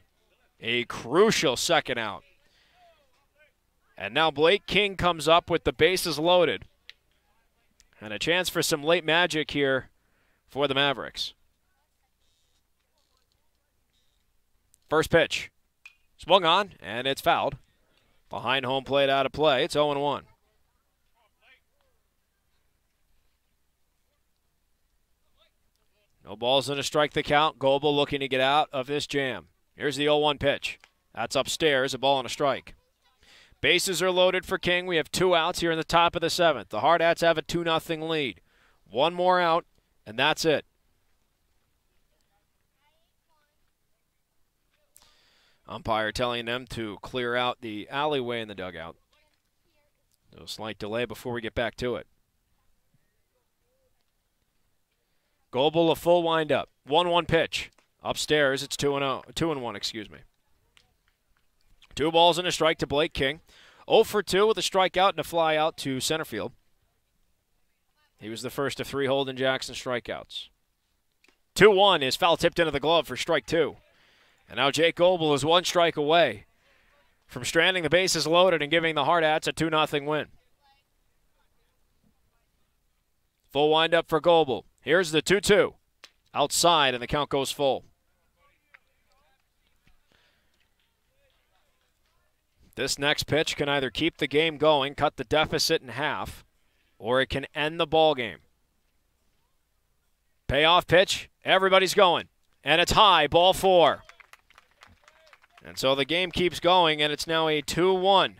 S1: A crucial second out. And now Blake King comes up with the bases loaded. And a chance for some late magic here for the Mavericks. First pitch. Swung on, and it's fouled. Behind home plate, out of play. It's 0-1. No balls and a strike the count. Goebel looking to get out of this jam. Here's the 0-1 pitch. That's upstairs, a ball and a strike. Bases are loaded for King. We have 2 outs here in the top of the 7th. The Hardhats have a 2-0 lead. 1 more out, and that's it. Umpire telling them to clear out the alleyway in the dugout. A slight delay before we get back to it. Goebel a full windup. 1-1 pitch. Upstairs, it's 2-1, excuse me. 2 balls and a strike to Blake King. 0 for 2 with a strikeout and a fly out to center field. He was the first of 3 Holden Jackson strikeouts. 2-1 is foul tipped into the glove for strike 2. And now Jake Goebel is 1 strike away from stranding the bases loaded and giving the Hardhats a 2-0 win. Full windup for Goebel. Here's the 2-2. Outside, and the count goes full. This next pitch can either keep the game going, cut the deficit in half, or it can end the ball game. Payoff pitch. Everybody's going. And it's high, ball 4. And so the game keeps going, and it's now a 2-1.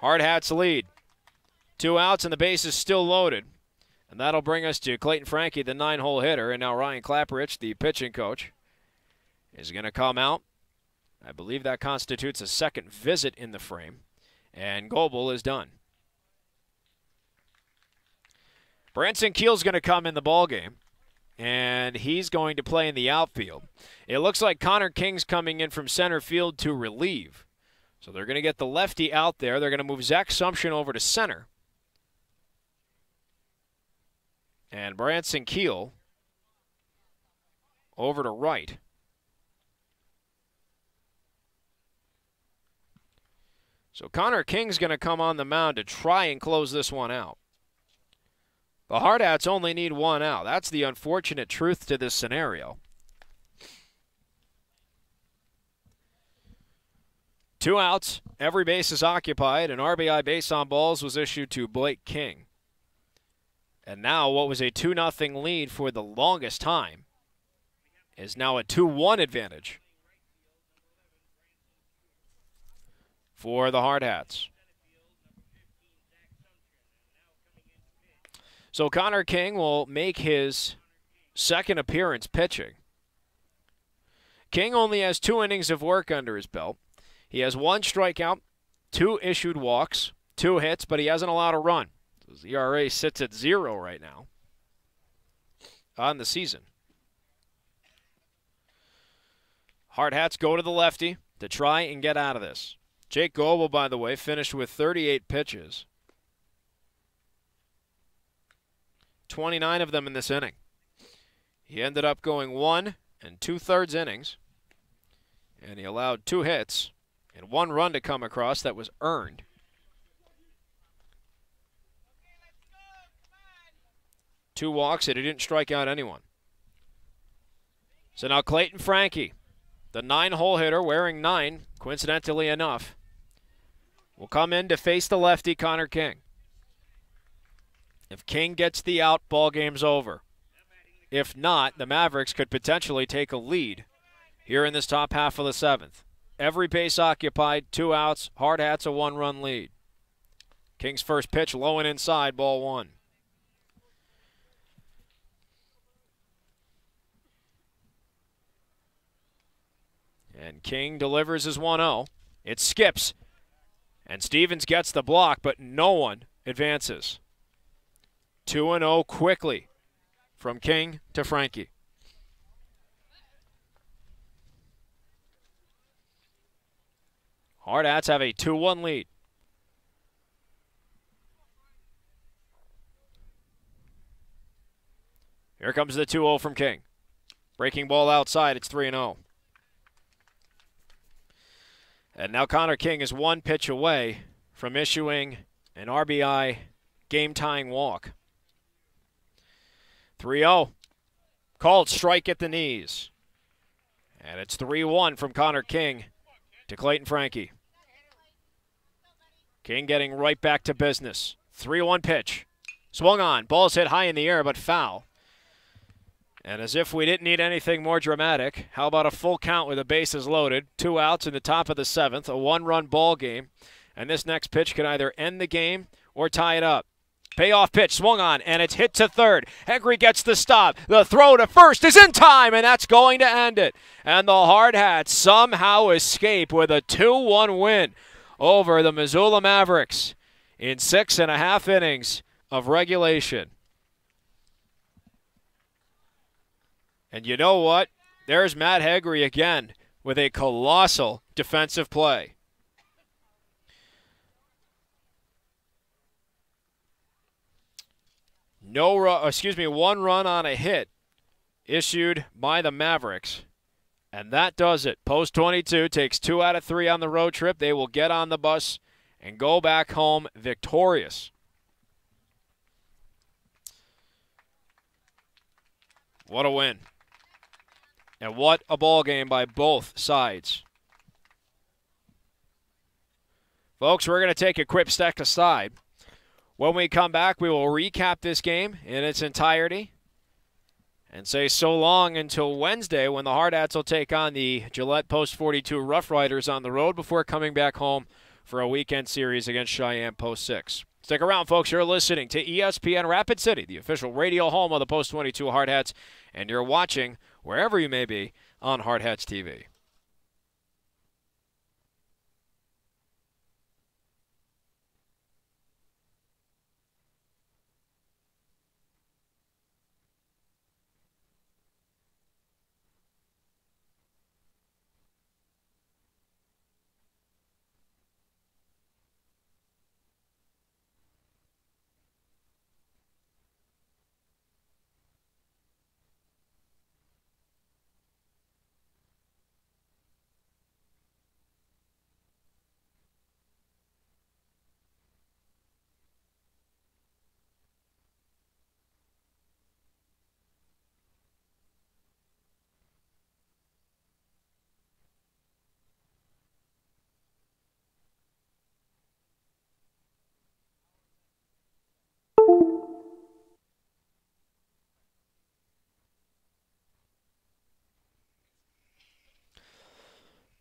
S1: Hardhats lead. 2 outs, and the base is still loaded. And that'll bring us to Clayton Frankie, the 9-hole hitter. And now Ryan Clapperich, the pitching coach, is going to come out. I believe that constitutes a second visit in the frame. And Goebel is done. Branson Keel's going to come in the ballgame. And he's going to play in the outfield. It looks like Connor King's coming in from center field to relieve. So they're going to get the lefty out there. They're going to move Zach Sumption over to center. And Branson Keel over to right. So Connor King's going to come on the mound to try and close this one out. The Hardhats only need 1 out. That's the unfortunate truth to this scenario. 2 outs, every base is occupied, and RBI base on balls was issued to Blake King. And now what was a 2-0 lead for the longest time is now a 2-1 advantage for the Hardhats. So Connor King will make his second appearance pitching. King only has 2 innings of work under his belt. He has 1 strikeout, 2 issued walks, 2 hits, but he hasn't allowed a run. His ERA sits at 0 right now on the season. Hardhats go to the lefty to try and get out of this. Jake Goebel, by the way, finished with 38 pitches. 29 of them in this inning. He ended up going 1 2/3 innings, and he allowed 2 hits and 1 run to come across that was earned. Two walks, and he didn't strike out anyone. So now Clayton Frankie, the 9-hole hitter, wearing 9, coincidentally enough, will come in to face the lefty Connor King. If King gets the out, ball game's over. If not, the Mavericks could potentially take a lead here in this top half of the 7th. Every base occupied, 2 outs, Hardhats a 1-run lead. King's first pitch low and inside, ball 1. And King delivers his 1-0. It skips, and Stevens gets the block, but no one advances. 2-0 quickly from King to Frankie. Hardhats have a 2-1 lead. Here comes the 2-0 from King. Breaking ball outside, it's 3-0. And now Connor King is 1 pitch away from issuing an RBI game-tying walk. 3-0. Called strike at the knees. And it's 3-1 from Connor King to Clayton Frankie. King getting right back to business. 3-1 pitch. Swung on. Ball's hit high in the air, but foul. And as if we didn't need anything more dramatic, how about a full count with the bases loaded? 2 outs in the top of the 7th, a 1-run ball game. And this next pitch can either end the game or tie it up. Payoff pitch, swung on, and it's hit to third. Hegre gets the stop. The throw to first is in time, and that's going to end it. And the Hardhats somehow escape with a 2-1 win over the Missoula Mavricks in 6.5 innings of regulation. And you know what? There's Matt Hegre again with a colossal defensive play. One run on a hit issued by the Mavricks. And that does it. Post 22 takes 2 out of 3 on the road trip. They will get on the bus and go back home victorious. What a win. And what a ball game by both sides. Folks, we're going to take a quick step aside. When we come back, we will recap this game in its entirety and say so long until Wednesday when the Hardhats will take on the Gillette Post 42 Rough Riders on the road before coming back home for a weekend series against Cheyenne Post 6. Stick around, folks. You're listening to ESPN Rapid City, the official radio home of the Post 22 Hardhats, and you're watching, wherever you may be, on Hardhats-TV.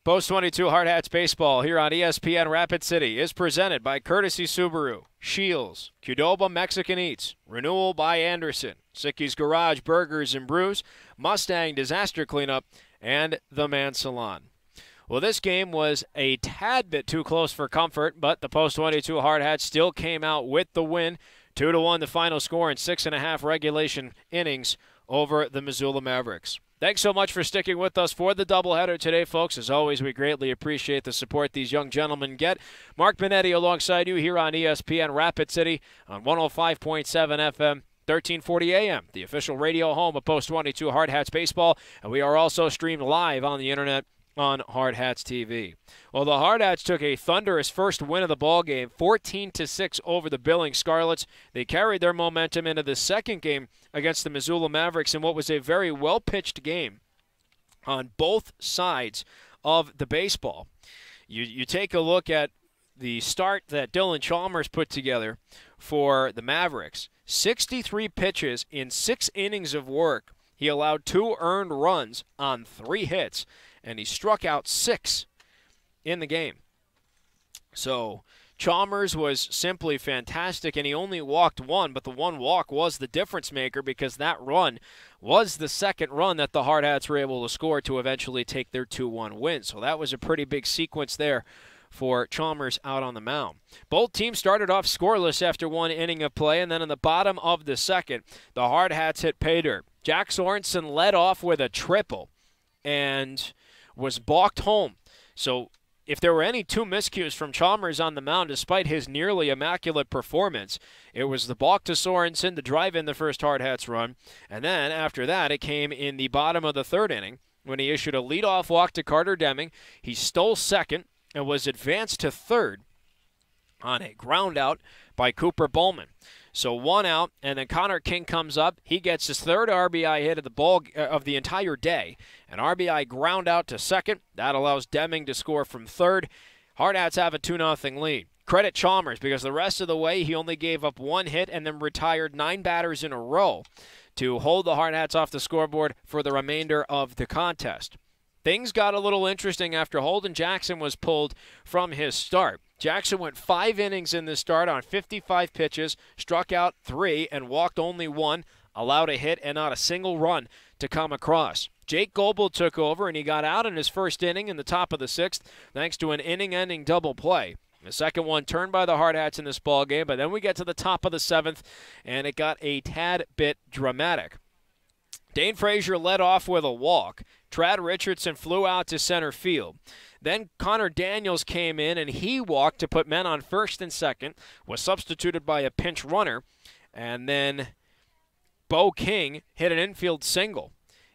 S1: Post 22 Hardhats Baseball here on ESPN Rapid City is presented by Courtesy Subaru, Shields, Qdoba Mexican Eats, Renewal by Anderson, Sicky's Garage Burgers and Brews, Mustang Disaster Cleanup, and The Man Salon. Well, this game was a tad bit too close for comfort, but the Post 22 Hardhats still came out with the win. 2-1 the final score in 6.5 regulation innings over the Missoula Mavricks. Thanks so much for sticking with us for the doubleheader today, folks. As always, we greatly appreciate the support these young gentlemen get. Mark Benetti alongside you here on ESPN Rapid City on 105.7 FM, 1340 AM, the official radio home of Post 22 Hardhats Baseball. And we are also streamed live on the internet on Hardhats-TV. Well, the Hardhats took a thunderous first win of the ballgame, 14-6 over the Billings Scarlets. They carried their momentum into the second game against the Missoula Mavricks in what was a very well-pitched game on both sides of the baseball. You take a look at the start that Dylan Chalmers put together for the Mavricks. 63 pitches in 6 innings of work. He allowed 2 earned runs on 3 hits, and he struck out 6 in the game. So Chalmers was simply fantastic, and he only walked 1, but the 1 walk was the difference maker because that run was the second run that the Hardhats were able to score to eventually take their 2-1 win. So that was a pretty big sequence there for Chalmers out on the mound. Both teams started off scoreless after 1 inning of play, and then in the bottom of the second, the Hardhats hit pay dirt. Jack Sorensen led off with a triple and was balked home. So if there were any 2 miscues from Chalmers on the mound, despite his nearly immaculate performance, it was the balk to Sorensen to drive in the first Hardhats run, and then after that it came in the bottom of the 3rd inning when he issued a leadoff walk to Carter Deming. He stole second and was advanced to 3rd on a ground out by Cooper Bowman. So 1 out, and then Connor King comes up. He gets his 3rd RBI hit of the entire day. An RBI ground out to 2nd. That allows Deming to score from 3rd. Hardhats have a 2-0 lead. Credit Chalmers because the rest of the way he only gave up 1 hit and then retired 9 batters in a row to hold the Hardhats off the scoreboard for the remainder of the contest. Things got a little interesting after Holden Jackson was pulled from his start. Jackson went 5 innings in this start on 55 pitches, struck out 3 and walked only 1, allowed a hit and not a single run to come across. Jake Goebel took over, and he got out in his first inning in the top of the 6th thanks to an inning-ending double play. The second one turned by the Hardhats in this ballgame, but then we get to the top of the 7th, and it got a tad bit dramatic. Dane Frazier led off with a walk. Trad Richardson flew out to center field. Then Connor Daniels came in, and he walked to put men on 1st and 2nd, was substituted by a pinch runner, and then Bo King hit an infield single,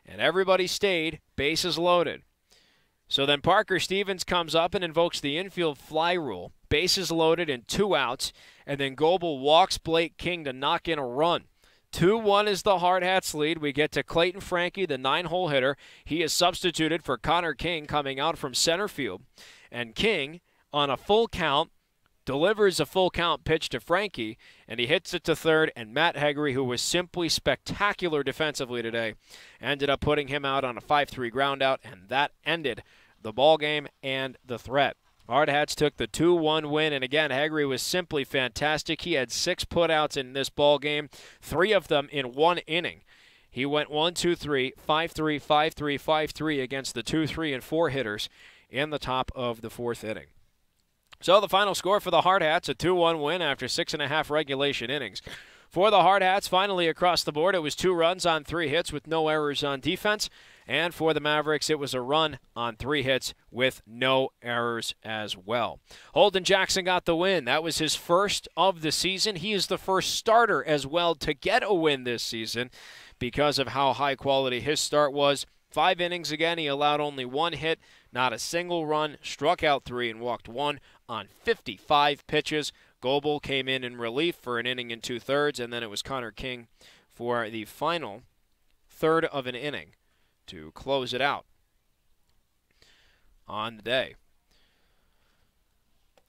S1: and everybody stayed, bases loaded. So then Parker Stevens comes up and invokes the infield fly rule, bases loaded and 2 outs, and then Goebel walks Blake King to knock in a run. 2-1 is the Hardhats lead. We get to Clayton Frankie, the 9-hole hitter. He is substituted for Connor King coming out from center field. And King, on a full count, delivers a full count pitch to Frankie, and he hits it to 3rd, and Matt Heggery, who was simply spectacular defensively today, ended up putting him out on a 5-3 ground out, and that ended the ball game and the threat. Hardhats took the 2-1 win, and again, Heggery was simply fantastic. He had 6 putouts in this ball game, 3 of them in 1 inning. He went 1-2-3, 5-3, 5-3, 5-3 against the 2, 3, and 4 hitters in the top of the 4th inning. So the final score for the Hardhats, a 2-1 win after 6.5 regulation innings. For the Hardhats, finally across the board, it was 2 runs on 3 hits with no errors on defense. And for the Mavricks, it was a run on 3 hits with no errors as well. Holden Jackson got the win. That was his first of the season. He is the first starter as well to get a win this season because of how high quality his start was. 5 innings again. He allowed only 1 hit, not a single run, struck out 3 and walked 1 on 55 pitches. Goebel came in relief for an inning and 2/3, and then it was Connor King for the final 1/3 of an inning to close it out on the day.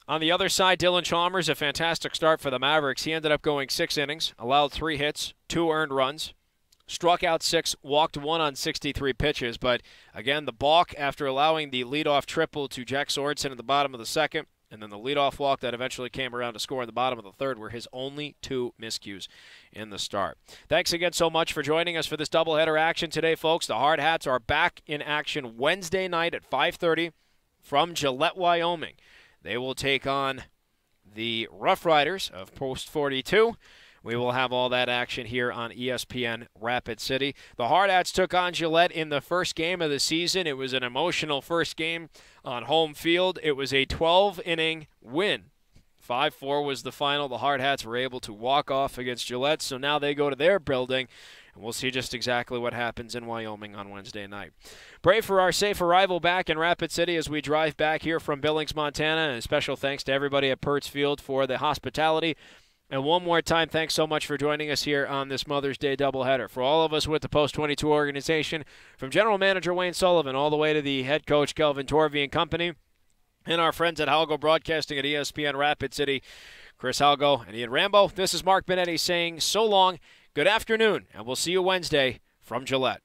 S1: On the other side, Dylan Chalmers, a fantastic start for the Mavricks. He ended up going 6 innings, allowed 3 hits, 2 earned runs, Struck out 6, walked 1 on 63 pitches. But, again, the balk after allowing the leadoff triple to Jack Sorensen in the bottom of the second, and then the leadoff walk that eventually came around to score in the bottom of the third were his only 2 miscues in the start. Thanks again so much for joining us for this doubleheader action today, folks. The Hard Hats are back in action Wednesday night at 5:30 from Gillette, Wyoming. They will take on the Rough Riders of Post 42. We will have all that action here on ESPN Rapid City. The Hard Hats took on Gillette in the first game of the season. It was an emotional first game on home field. It was a 12-inning win. 5-4 was the final. The Hard Hats were able to walk off against Gillette, so now they go to their building, and we'll see just exactly what happens in Wyoming on Wednesday night. Pray for our safe arrival back in Rapid City as we drive back here from Billings, Montana, and a special thanks to everybody at Perts Field for the hospitality. And one more time, thanks so much for joining us here on this Mother's Day doubleheader. For all of us with the Post 22 organization, from General Manager Wayne Sullivan all the way to the head coach Kelvin Torvey and company, and our friends at Halgo Broadcasting at ESPN Rapid City, Chris Halgo and Ian Rambo, this is Mark Benetti saying so long, good afternoon, and we'll see you Wednesday from Gillette.